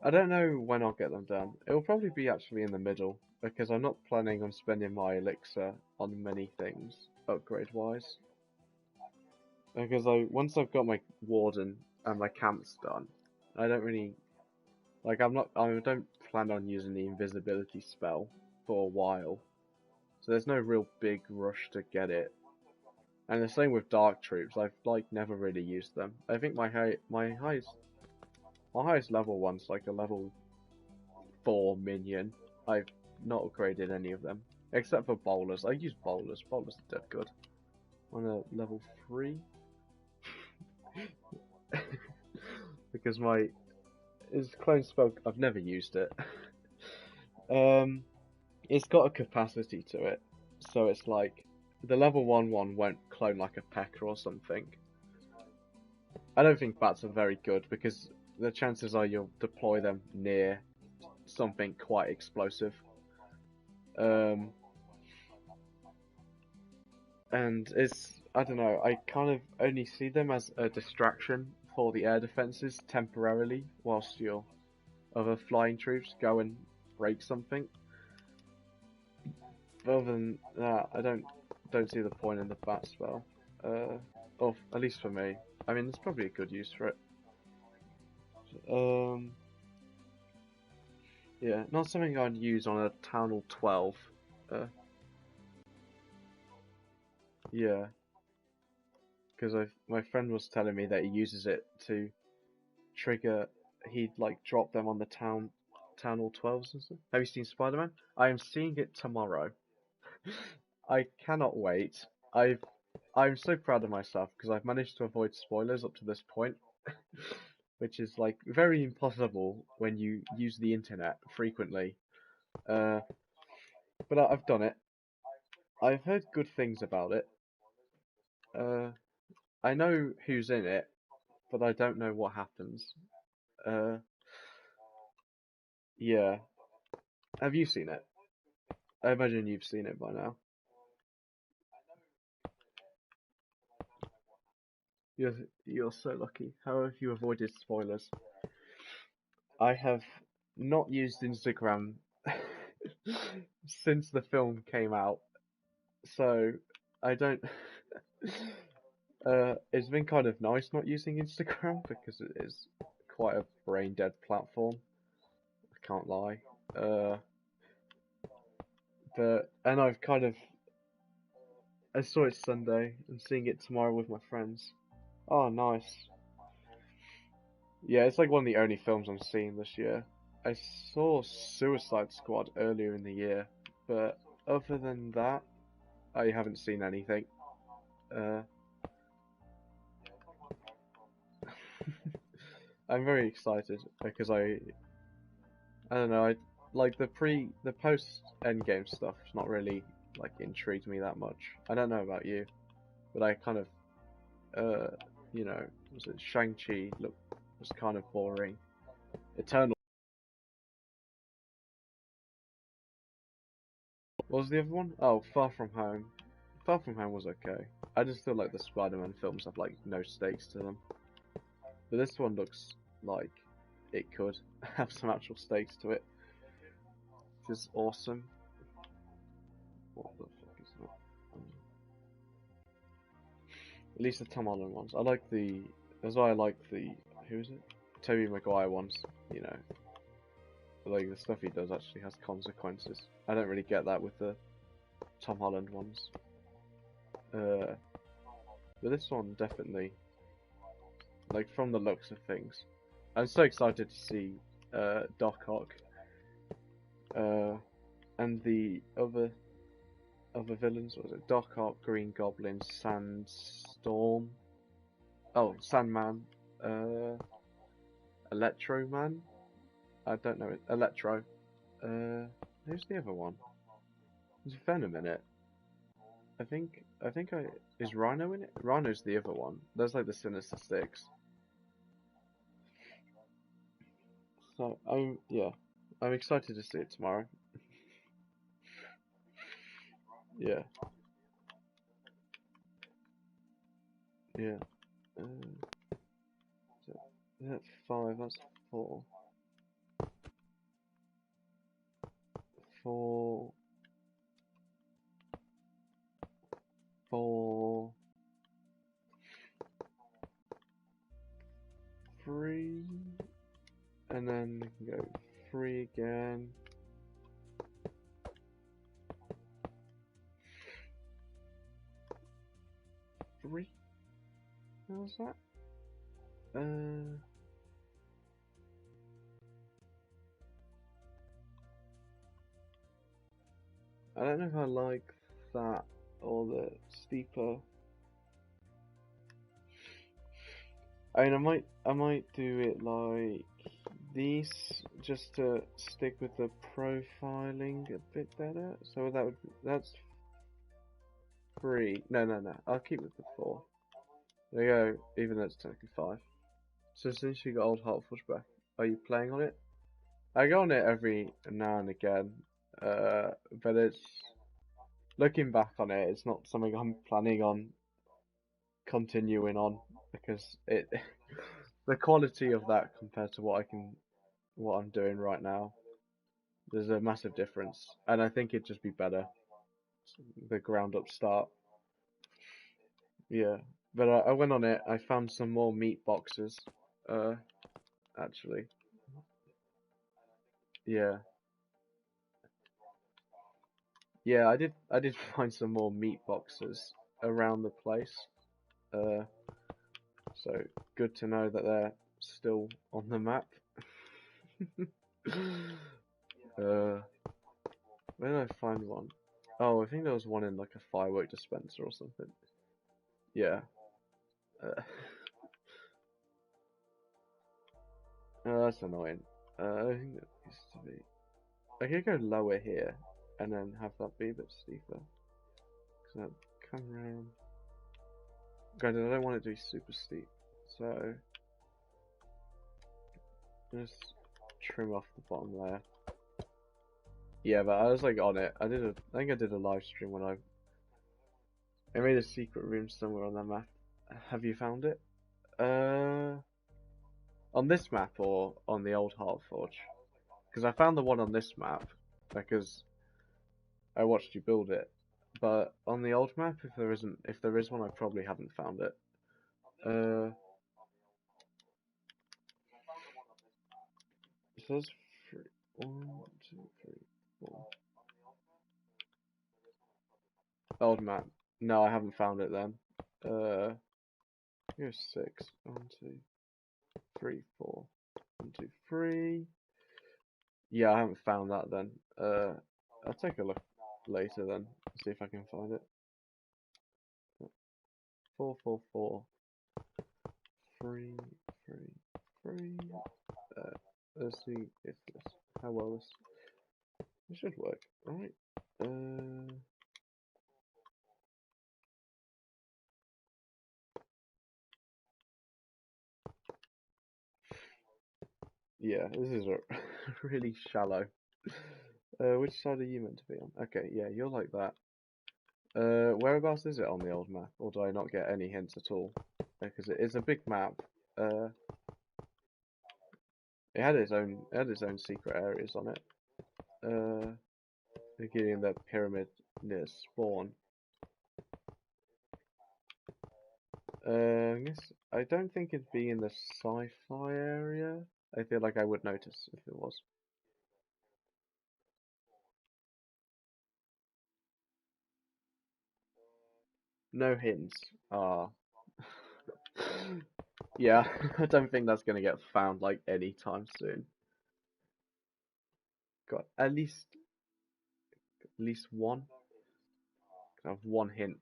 I don't know when I'll get them done. It'll probably be actually in the middle because I'm not planning on spending my elixir on many things upgrade wise. Because once I've got my warden and my camps done, I don't really I don't plan on using the invisibility spell for a while. So there's no real big rush to get it. And the same with dark troops. I've never really used them. I think my highest level one's like a level 4 minion. I've not upgraded any of them except for bowlers. I use bowlers. Bowlers are dead good. On a level 3 because his clone spell. I've never used it. It's got a capacity to it, so it's like the level 1 one won't clone like a pecker or something. I don't think bats are very good because the chances are you'll deploy them near something quite explosive. And I don't know, I kind of only see them as a distraction for the air defenses temporarily whilst your other flying troops go and break something. Other than that, I don't see the point in the bat spell. Or at least for me. I mean, there's probably a good use for it. Yeah, not something I'd use on a Town Hall 12. Yeah, because my friend was telling me that he uses it to trigger. He'd drop them on the Town Hall 12s and stuff. Have you seen Spider-Man? I am seeing it tomorrow. I cannot wait. I'm so proud of myself because I've managed to avoid spoilers up to this point, which is very impossible when you use the internet frequently. But I've done it. I've heard good things about it. I know who's in it, but I don't know what happens. Yeah. Have you seen it? I imagine you've seen it by now. You're so lucky. How have you avoided spoilers? I have not used Instagram since the film came out, so I don't. It's been kind of nice not using Instagram because it is quite a brain dead platform. I can't lie. And I saw it Sunday. I'm seeing it tomorrow with my friends. Oh, nice. Yeah, it's one of the only films I'm seeing this year. I saw Suicide Squad earlier in the year, but other than that, I haven't seen anything. I'm very excited because I don't know, I like the post endgame stuff. It's not really like intrigued me that much. I don't know about you, but I kind of you know, was it Shang-Chi look was kind of boring. Eternal. What was the other one? Oh, Far From Home. Far From Home was okay. I just feel like the Spider-Man films have like no stakes to them. But this one looks like it could have some actual stakes to it, which is awesome. What the fuck is that? At least the Tom Holland ones. I like the. That's why I like the. Who is it? Tobey Maguire ones. You know, like the stuff he does actually has consequences. I don't really get that with the Tom Holland ones. But this one definitely, like from the looks of things, I'm so excited to see Doc Ock and the other villains. What was it? Doc Ock, Green Goblin, Sandstorm. Oh, Sandman, Electro Man. I don't know it. Electro. Who's the other one? There's Venom in it. I think is Rhino in it? Rhino's the other one. There's like the Sinister Six. So I'm excited to see it tomorrow. Yeah, yeah. So that's five. That's four. Four. Four. Three. And then we can go three again. Three. What was that? I don't know if I like that or the steeper. I mean, I might do it like these just to stick with the profiling a bit better. So that's three. No. I'll keep with the four. There you go. Even though it's technically five. So since you got Old Heartforge back, are you playing on it? I go on it every now and again, but it's looking back on it, it's not something I'm planning on continuing on because it the quality of that compared to what I'm doing right now, there's a massive difference, and I think it'd just be better the ground up start. Yeah, but I went on it. I found some more meat boxes. Uh, actually, yeah, yeah. I did find some more meat boxes around the place. Uh, so good to know that they're still on the map. uh, where did I find one? Oh, I think there was one in like a firework dispenser or something. Yeah. Uh, oh, that's annoying. I think that used to be. I could go lower here and then have that be a bit steeper. So come around. Granted, I don't want it to be super steep, so just trim off the bottom layer. Yeah, but I was like on it. I think I did a live stream when I made a secret room somewhere on that map. Have you found it? On this map or on the old Heartforge? Because I found the one on this map because I watched you build it. But on the old map, if there is one, I probably haven't found it. Uh, it says three, one, two, three, four. Old map. No, I haven't found it then. Here's six. One, two, three, four. One, two, three. Yeah, I haven't found that then. I'll take a look later then. See if I can find it. 4, 4, 4. 3, 3, free. Let's see if this, how well this should work. Alright. Yeah, this is really shallow. Which side are you meant to be on? Okay, yeah, you're like that. Whereabouts is it on the old map, or do I not get any hints at all? Because it is a big map. It had its own secret areas on it. Beginning the pyramid near spawn. I don't think it'd be in the sci-fi area. I feel like I would notice if it was. No hints. Ah. Yeah, I don't think that's gonna get found like anytime soon. Got at least one. I have one hint.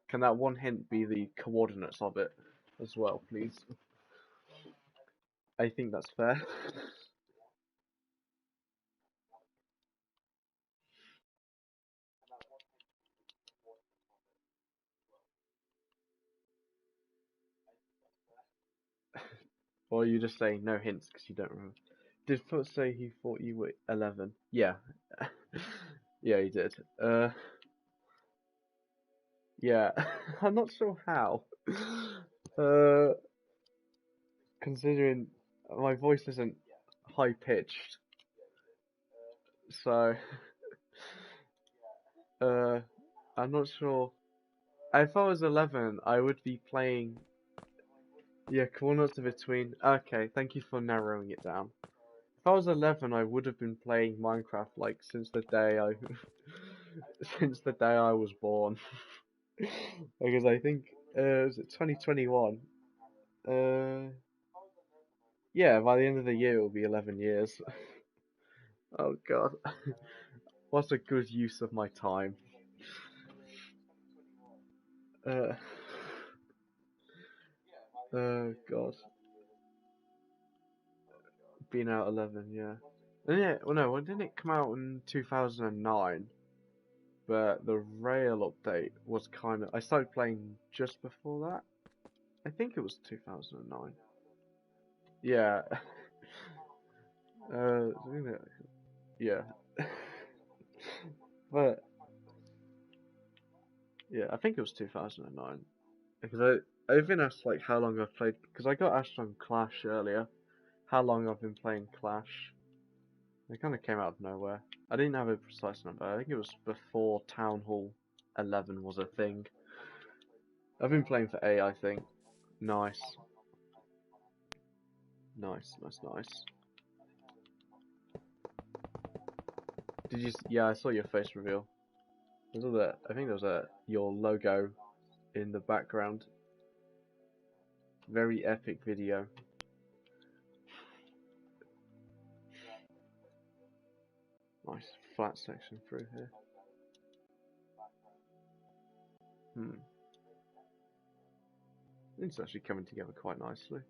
Can that one hint be the coordinates of it as well, please? I think that's fair. Or are you just saying no hints because you don't remember? Did Foot say he thought you were 11? Yeah. Yeah, he did. Yeah. I'm not sure how. Uh, Considering my voice isn't high pitched, so uh, I'm not sure. If I was 11, I would be playing. Yeah, coordinates are between. Okay, thank you for narrowing it down. If I was 11, I would have been playing Minecraft like since the day I since the day I was born. Because I think was it 2021? Uh, yeah, by the end of the year it will be 11 years. Oh God, what a good use of my time. Uh, God, been out 11, yeah. And yeah, well, no, well, didn't it come out in 2009? But the rail update was kind of. I started playing just before that. I think it was 2009. Yeah. Uh, yeah. But yeah, I think it was 2009 because I've been asked like how long I've played because I got asked on Clash earlier how long I've been playing Clash. It kind of came out of nowhere. I didn't have a precise number. I think it was before Town Hall 11 was a thing. I've been playing for 8, I think. Nice. Nice, nice, nice. Did you? Yeah, I saw your face reveal. I think there was your logo in the background. Very epic video. Nice flat section through here. It's actually coming together quite nicely.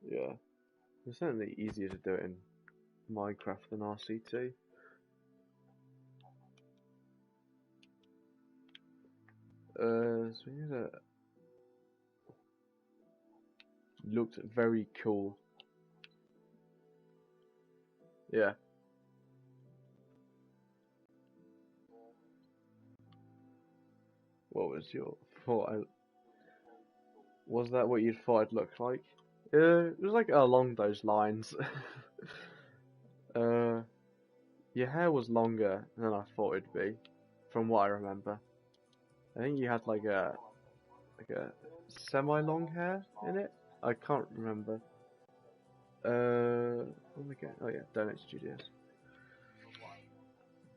Yeah. It's certainly easier to do it in Minecraft than RC2. So yeah, looked very cool. Yeah. What was your thought? Was that what you thought I'd look like? It was like along those lines. uh, your hair was longer than I thought it'd be, from what I remember. I think you had like a semi-long hair in it. I can't remember. Oh my god! Oh yeah, Donut Studios.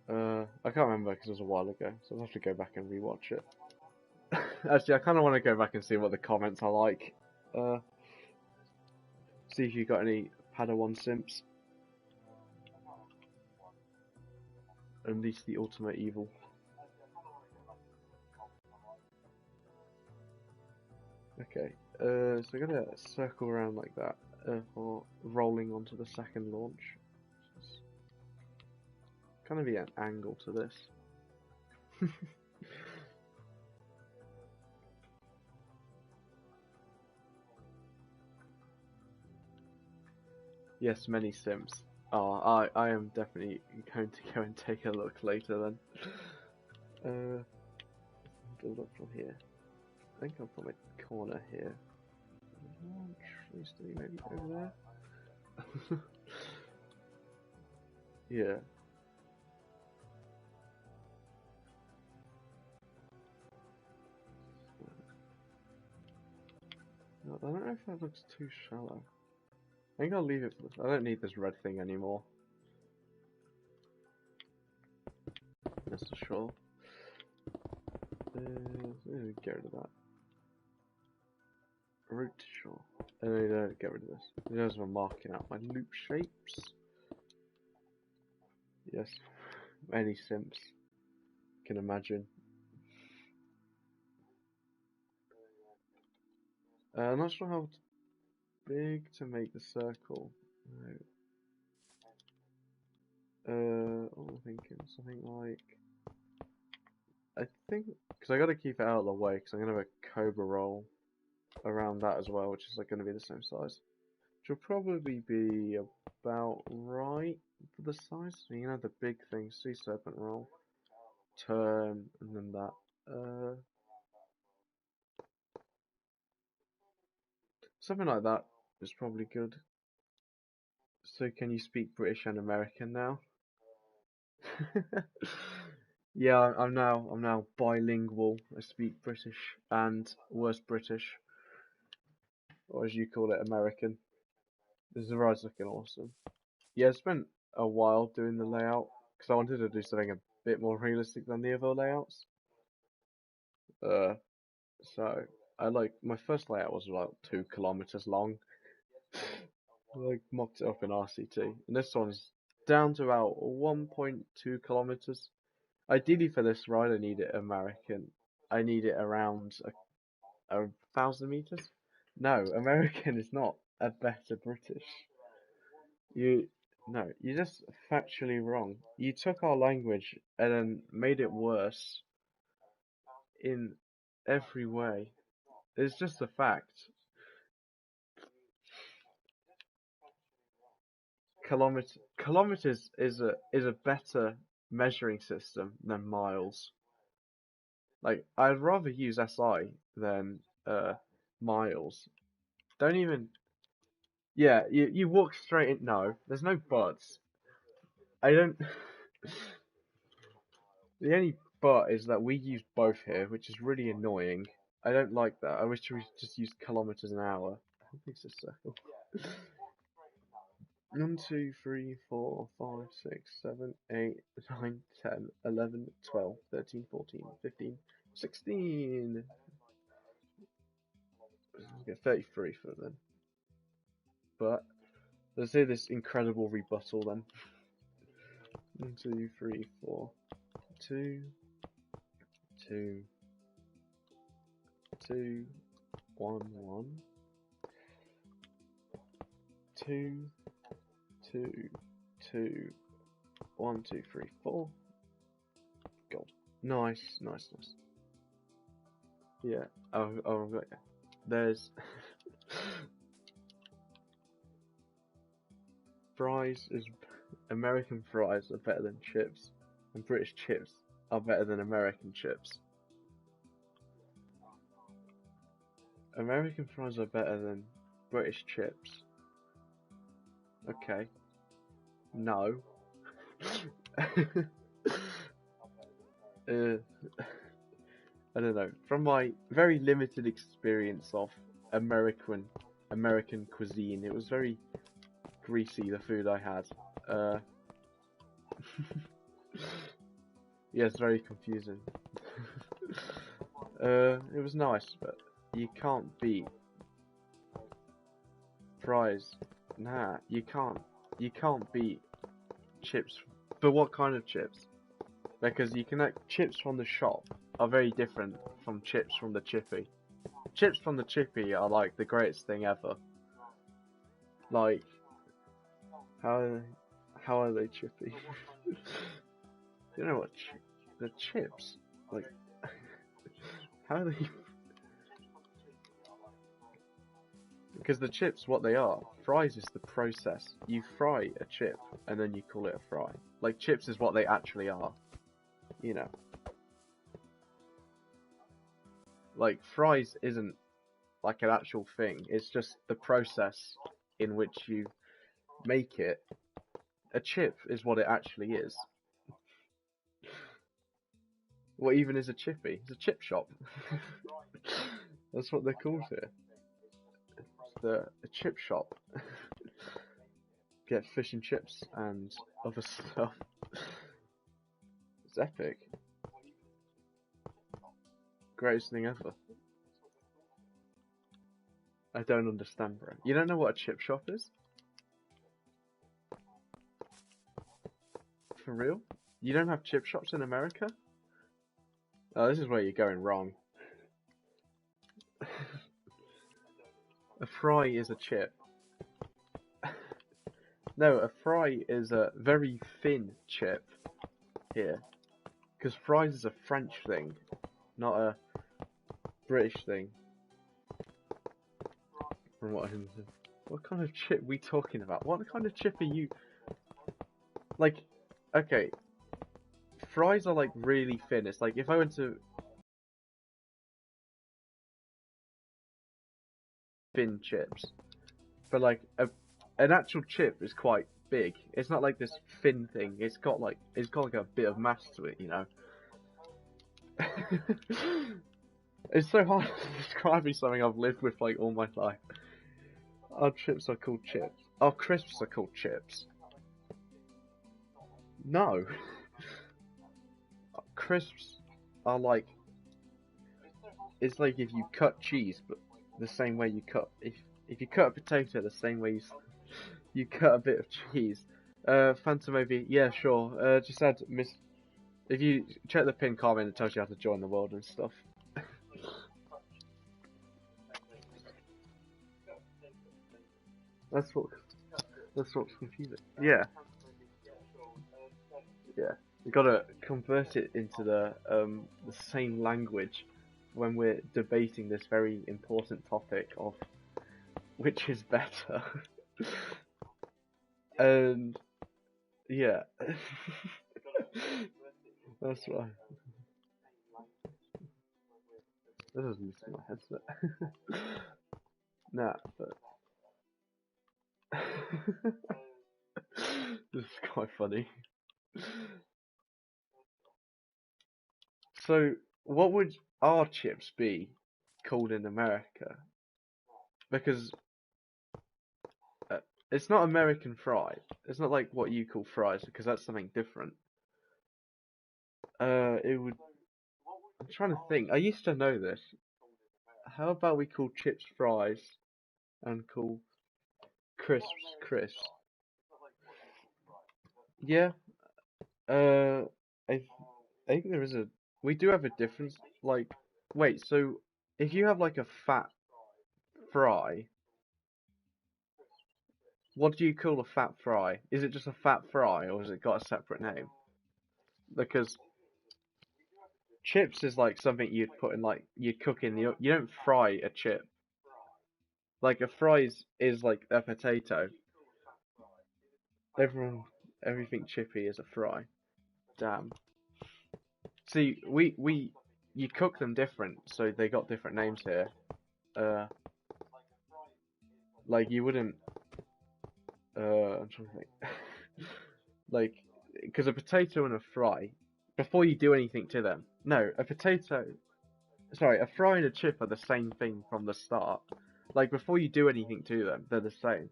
I can't remember because it was a while ago, so I'll have to go back and rewatch it. Actually, I kind of want to go back and see what the comments are like. Uh, See if you got any Padawan simps. Unleash the ultimate evil. Okay, so I'm gonna circle around like that for rolling onto the second launch. It's kind of be an angle to this. Yes, many sims. Oh, I am definitely going to go and take a look later then. Build up from here. I think I'll put my corner here. Maybe over there. Yeah. No, I don't know if that looks too shallow. I think I'll leave it for this. I don't need this red thing anymore. That's for sure. Get rid of that. Root to shore. Get rid of this. There's my marking out my loop shapes. Yes, many simps can imagine. I'm not sure how big to make the circle. No. What am I thinking? Something like. I think. Because I gotta keep it out of the way, because I'm gonna have a cobra roll around that as well, which is like gonna be the same size. Which will probably be about right for the size. You know, the big thing, sea serpent roll, turn, and then that. Something like that is probably good. So can you speak British and American now? Yeah, I'm now bilingual. I speak British and worse British, or as you call it, American. This ride's looking awesome. Yeah, I spent a while doing the layout because I wanted to do something a bit more realistic than the other layouts. Uh, so I like my first layout was about 2 kilometers long. Like mocked it up in RCT, and this one's down to about 1.2 kilometers. Ideally for this ride, I need it American. I need it around a 1,000 meters. No, American is not a better British. You no, you're just factually wrong. You took our language and then made it worse in every way. It's just a fact. Kilometers is a better measuring system than miles. Like I'd rather use SI than miles. Don't even. Yeah, you walk straight in. No, there's no buts. I don't. The only but is that we use both here, which is really annoying. I don't like that. I wish we just used kilometers an hour. I think it's a circle. 1, 2, 3, 4, 5, 6, 7, 8, 9, 10, 11, 12, 13, 14, 15, 16. Get 33 for them. But let's do this incredible rebuttal then. 1, 2, 3, 4, 2, 2, 2, 1, 1, 2, 2, 2, 1, 2, 3, 4. Go. Nice, nice, nice. Yeah. Oh, there's fries is American fries are better than chips, and British chips are better than American chips. American fries are better than British chips. Okay. No. I don't know. From my very limited experience of American cuisine, it was very greasy, the food I had. Yeah, it's very confusing. It was nice, but you can't beat fries. Nah, you can't. You can't beat chips. But what kind of chips? Because you can chips from the shop are very different from chips from the chippy. chips from the chippy are like the greatest thing ever. Like, how are they chippy? You know what? The chips, like, how are they? Because the chips, what they are, fries is the process. You fry a chip and then you call it a fry. Like, chips is what they actually are. You know. Like, fries isn't like an actual thing. It's just the process in which you make it. A chip is what it actually is. What even is a chippy? It's a chip shop. That's what they're called here. It's a chip shop. Get fish and chips and other stuff. It's epic. Greatest thing ever. I don't understand, bro. You don't know what a chip shop is? For real? You don't have chip shops in America? Oh, this is where you're going wrong. A fry is a chip. No, a fry is a very thin chip here. Because fries is a French thing, not a British thing. From what kind of chip are we talking about? What kind of chip are you... Like, okay, fries are like really thin. It's like if I went to... thin chips. But like, an actual chip is quite big. It's not like this thin thing. It's got like a bit of mass to it, you know. It's so hard to describe something I've lived with like all my life. Our chips are called chips. Our crisps are called chips. No. Crisps are like... It's like if you cut cheese, but the same way you cut... If you cut a potato the same way you cut a bit of cheese. Phantom maybe, yeah, sure. Just add Miss... If you check the pinned comment, it tells you how to join the world and stuff. That's what's confusing. Yeah. Yeah. You gotta convert it into the same language when we're debating this very important topic of which is better. And yeah. That's right. That doesn't use my headset. Nah, but this is quite funny. So, what would our chips be called in America? Because it's not American fry. It's not like what you call fries, because that's something different. It would. I'm trying to think. I used to know this. How about we call chips fries and call crisps crisps? Yeah. Uh, I think there is a. We do have a difference. Like, wait. So if you have like a fat fry, what do you call a fat fry? Is it just a fat fry, or has it got a separate name? Because chips is like something you'd put in like you'd cook in the. You don't fry a chip. Like a fry is like a potato. Everything chippy is a fry. Damn. See, you cook them different, so they got different names here. Uh, like you wouldn't. I'm trying to think. Like, because a potato and a fry, before you do anything to them. No, a potato. Sorry, a fry and a chip are the same thing from the start. Like before you do anything to them, they're the same.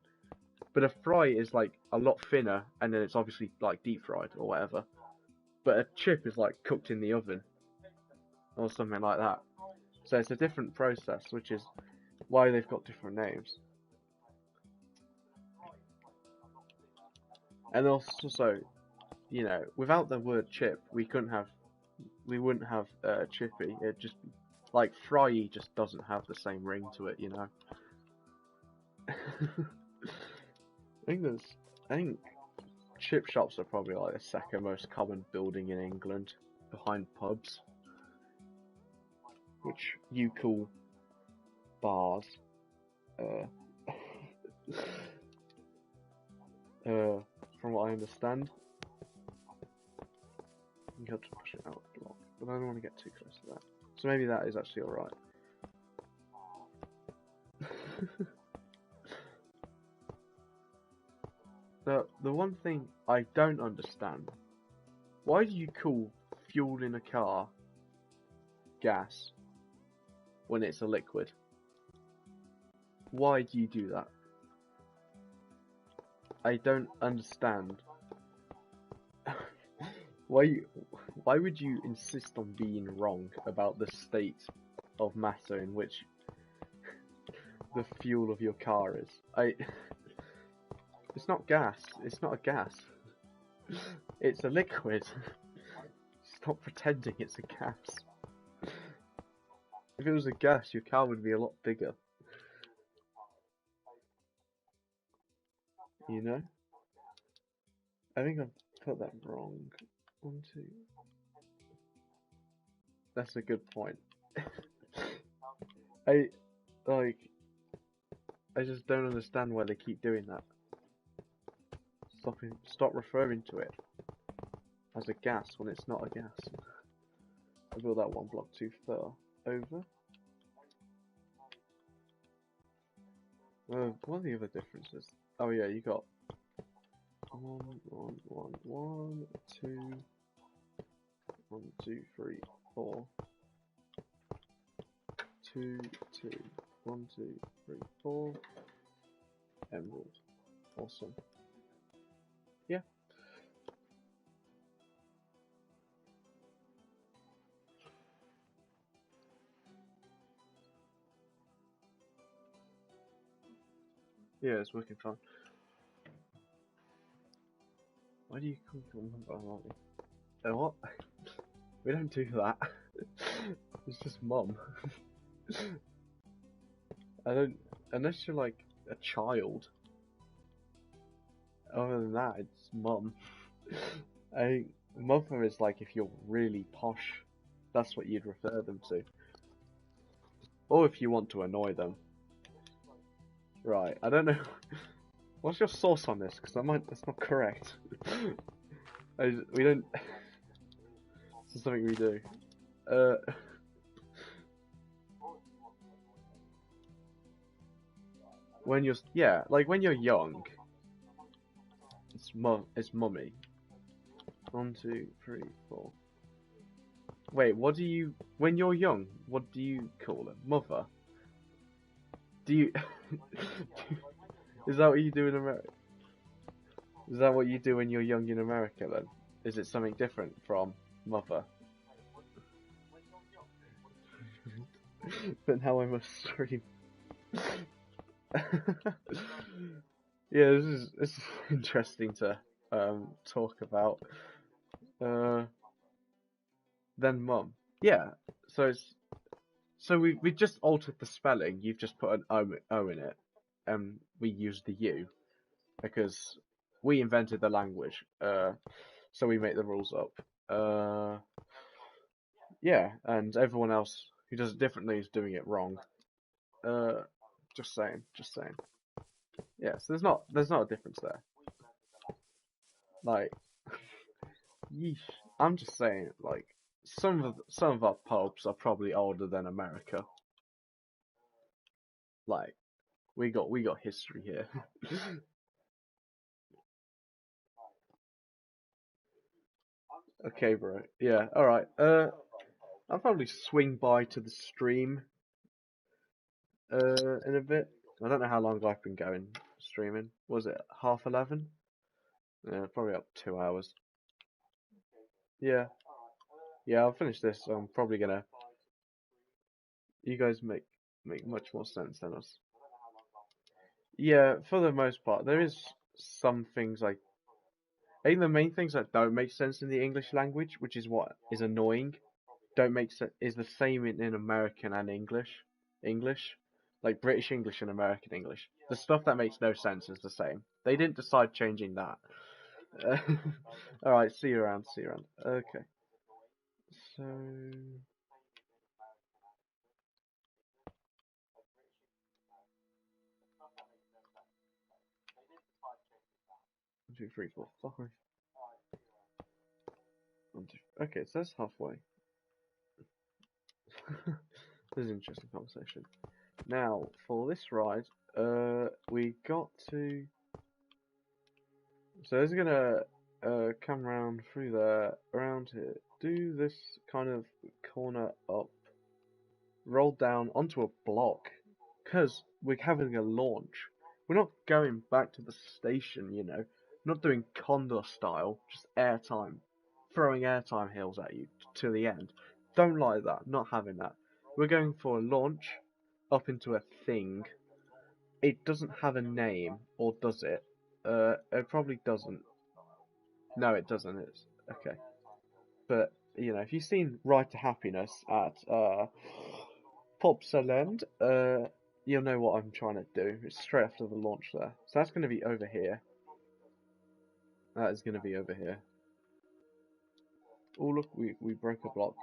But a fry is like a lot thinner, and then it's obviously like deep fried or whatever. But a chip is like cooked in the oven or something like that. So it's a different process, which is why they've got different names. And also, you know, without the word chip, we wouldn't have chippy. It'd just be Like, Fry just doesn't have the same ring to it, you know? I think chip shops are probably like the second most common building in England, behind pubs, which you call bars. From what I understand, you have to push it out the block, but I don't want to get too close to that. So maybe that is actually alright. The one thing I don't understand, why do you call fuel in a car gas when it's a liquid? Why do you do that? I don't understand. Why would you insist on being wrong about the state of matter in which the fuel of your car is? It's not gas. It's not a gas. It's a liquid. Stop pretending it's a gas. If it was a gas, your car would be a lot bigger. You know? I think I've put that wrong. 1, 2. That's a good point. I just don't understand why they keep doing that. Stop referring to it as a gas when it's not a gas. I built that one block too far over. What are the other differences? Oh yeah, you got 1, 1, 1, 1, 2, 1, 2, 3, 4, 2, 2, 1, 2, 3, 4. Emerald. Awesome. Yeah. Yeah, it's working fine. Why do you call them? What? We don't do that. It's just mum. I don't. Unless you're like a child. Other than that, it's mum. Mother is like if you're really posh. That's what you'd refer them to. Or if you want to annoy them. Right, I don't know. What's your source on this? Because that's not correct. We don't. This is something we do. When you're when you're young, it's mummy. 1, 2, 3, 4. Wait, what do you when you're young? What do you call it? Mother. Do you? Is that what you do in America? Is that what you do when you're young in America then? Is it something different from mother? But now I must stream. Yeah, this is interesting to talk about. Then mum. Yeah, so we just altered the spelling. You've just put an O in it, and we used the U because we invented the language. So we make the rules up. Yeah, and everyone else who does it differently is doing it wrong. Just saying. Yeah, so there's not a difference there. Like, yeesh. I'm just saying, like, some of our pubs are probably older than America. Like, we got history here. Okay, bro. Yeah, alright. I'll probably swing by to the stream in a bit. I don't know how long I've been going streaming. Was it 11:30? Yeah, probably up 2 hours. Yeah. Yeah, I'll finish this. I'm probably gonna. You guys make much more sense than us. Yeah, for the most part, there is some things like. I think the main things that don't make sense in the English language, which is what is annoying, don't make sense is the same in American and English, like British English and American English. The stuff that makes no sense is the same. They didn't decide changing that. Uh, all right, see you around. See you around. Okay, so 1, 2, 3, 4, 5. Okay, so that's halfway. This is an interesting conversation. Now, for this ride, we got to. So it's gonna come round through there, around here, do this kind of corner up, roll down onto a block, because we're having a launch. We're not going back to the station, you know. Not doing Condor style, just airtime, throwing airtime hills at you to the end. Don't like that. Not having that. We're going for a launch up into a thing. It doesn't have a name, or does it? It probably doesn't. No, it doesn't. It's okay. But you know, if you've seen Ride to Happiness at Popsaland, you'll know what I'm trying to do. It's straight after the launch there. So that's going to be over here. That is going to be over here. Oh look, we broke a block.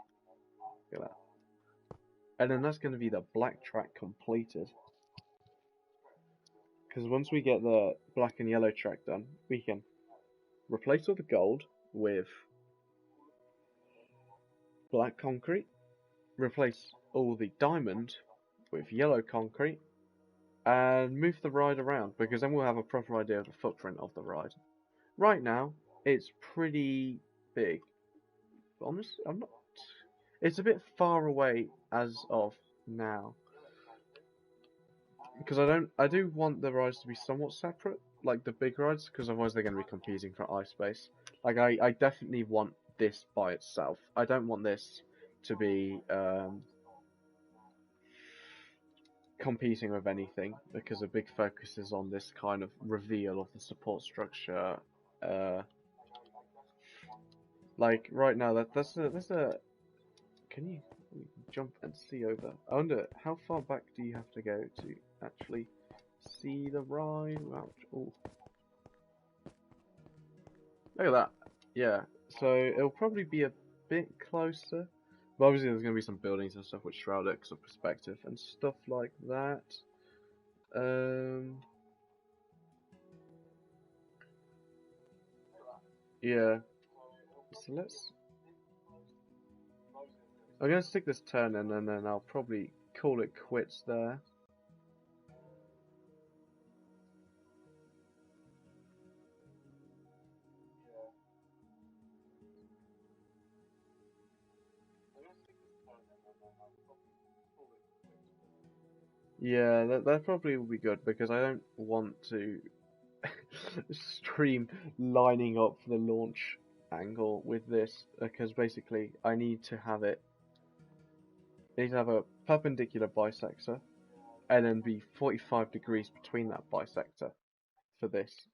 Look at that. And then that's going to be the black track completed. Because once we get the black and yellow track done, we can replace all the gold with black concrete, replace all the diamond with yellow concrete, and move the ride around, because then we'll have a proper idea of the footprint of the ride. Right now, it's pretty big. But honestly, I'm not. It's a bit far away as of now, because I do want the rides to be somewhat separate, like the big rides, because otherwise they're going to be competing for iSpace. Like I definitely want this by itself. I don't want this to be competing with anything, because a big focus is on this kind of reveal of the support structure. Like right now, that's a. Can you jump and see over? I wonder how far back do you have to go to actually see the ride? Oh, look at that. Yeah, so it'll probably be a bit closer. But obviously, there's going to be some buildings and stuff which shroud it because of perspective and stuff like that. Yeah. So I'm going to stick this turn in and then I'll probably call it quits there. Yeah, that probably will be good, because I don't want to stream lining up the launch angle with this, because basically I need to have a perpendicular bisector and then be 45 degrees between that bisector for this,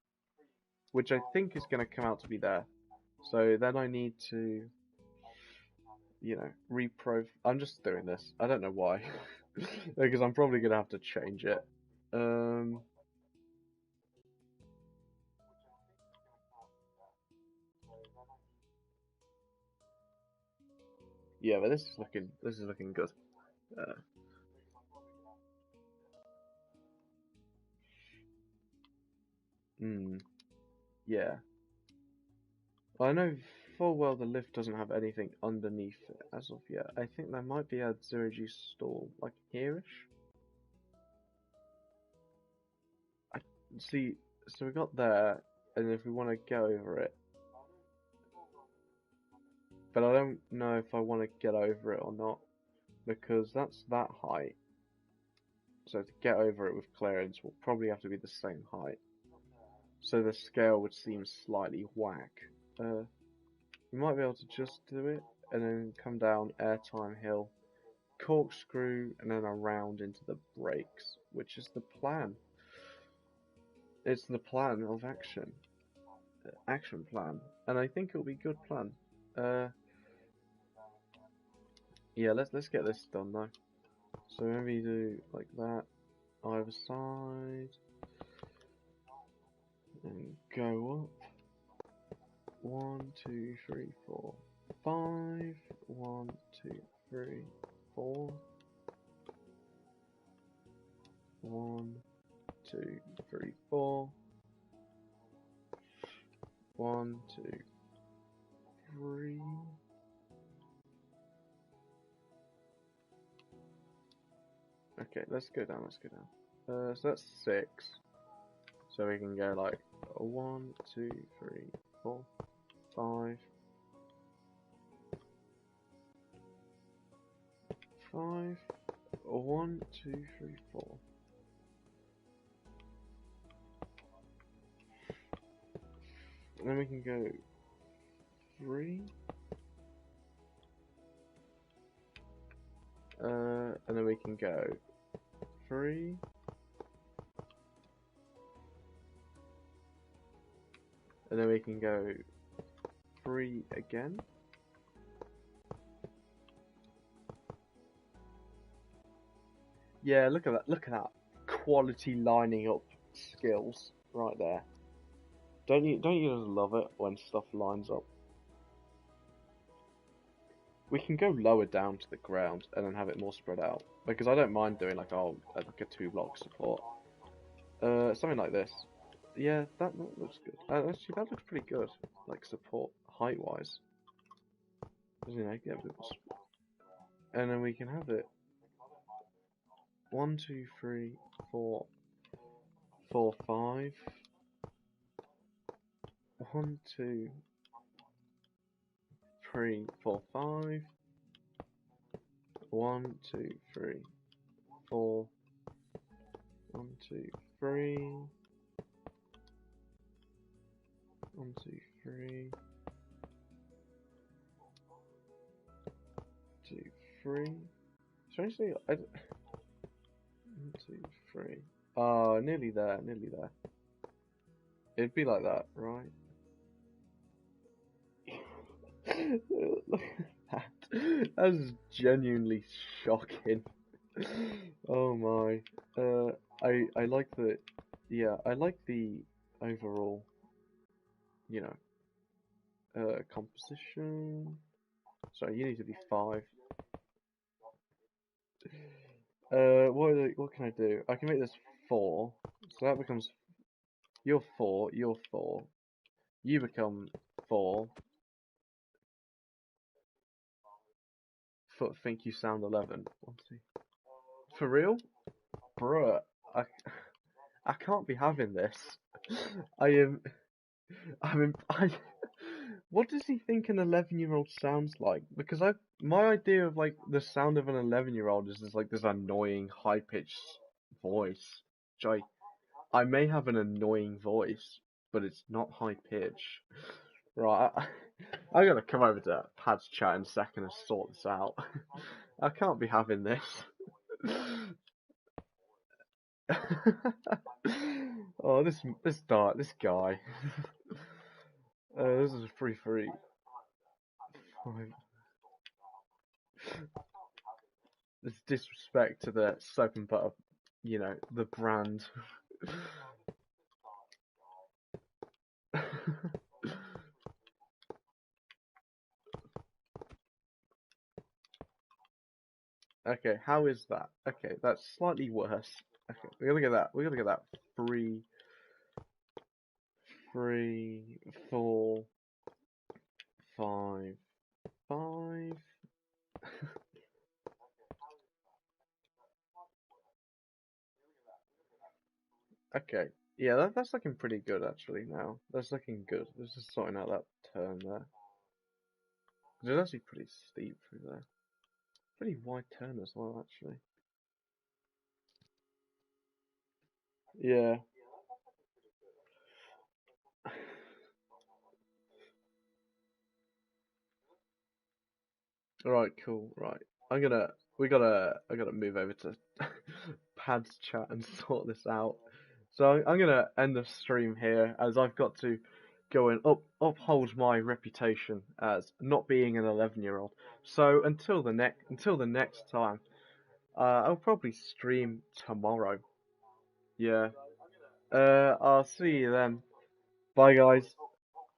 which I think is going to come out to be there. So then I need to, you know, I'm just doing this. I don't know why, because I'm probably going to have to change it. Yeah, but this is looking good. Uh, yeah. Well, I know full well the lift doesn't have anything underneath it as of yet. I think there might be a zero-G stall, like here-ish. I see. So we got there, and if we want to go over it, but I don't know if I want to get over it or not, because that's that height. So to get over it with clearance will probably have to be the same height. So the scale would seem slightly whack. We might be able to just do it, and then come down airtime hill, corkscrew, and then around into the brakes, which is the plan. It's the plan of action. Action plan. And I think it'll be a good plan. Yeah, let's get this done though. So maybe do like that either side and go up. 1, 2, 3, 4, 5. 1, 2, 3, 4. 1, 2, 3, 4. 1, 2, 3. Okay, let's go down. So that's 6. So we can go like 1, 2, 3, 4, 5. 5. 1, 2, 3, 4. And then we can go 3. And then we can go 3. And then we can go 3 again. Yeah, look at that. Look at that quality lining up skills right there. Don't you just love it when stuff lines up? We can go lower down to the ground and then have it more spread out. Because I don't mind doing like a 2-block support. Something like this. Yeah, that looks good. Actually, that looks pretty good. Like support height wise. You know, get a bit more. And then we can have it 1, 2, 3, 4, 4, 5. 1, 2, 3, 4, 5. 1, 2, 3, 4. 1, 2, 3. 1, 2, 3. 2, 3. Strangely, 1, 2, 3. Oh, nearly there, nearly there. It'd be like that, right? Look at that. That's genuinely shocking. Oh my. I like the, yeah, I like the overall, you know, composition. Sorry, you need to be 5. What can I do? I can make this 4, so that becomes, you're 4, you're 4. You become 4. Think you sound 11. Let's see. For real? Bruh, I can't be having this. I am. What does he think an 11-year-old sounds like? Because my idea of like the sound of an 11-year-old is like this annoying high-pitched voice. Which I may have an annoying voice, but it's not high pitch. Right, I'm gonna come over to Pad's chat in a second and sort this out. I can't be having this. Oh, this guy. This is a free. This disrespect to the soap and butter, you know, the brand. Okay, how is that? Okay, that's slightly worse. Okay, we gotta get that. We gotta get that 3, 3, 4, 5, 5. Okay, yeah, that's looking pretty good actually now. That's looking good. Let's just sorting out that turn there. It's actually pretty steep through there. Pretty wide turn as well, actually. Yeah. Alright, cool. Right. I gotta move over to Pad's chat and sort this out. So I'm gonna end the stream here as I've got to go and uphold my reputation as not being an 11-year-old. So until the next time, I'll probably stream tomorrow. Yeah. I'll see you then. Bye, guys.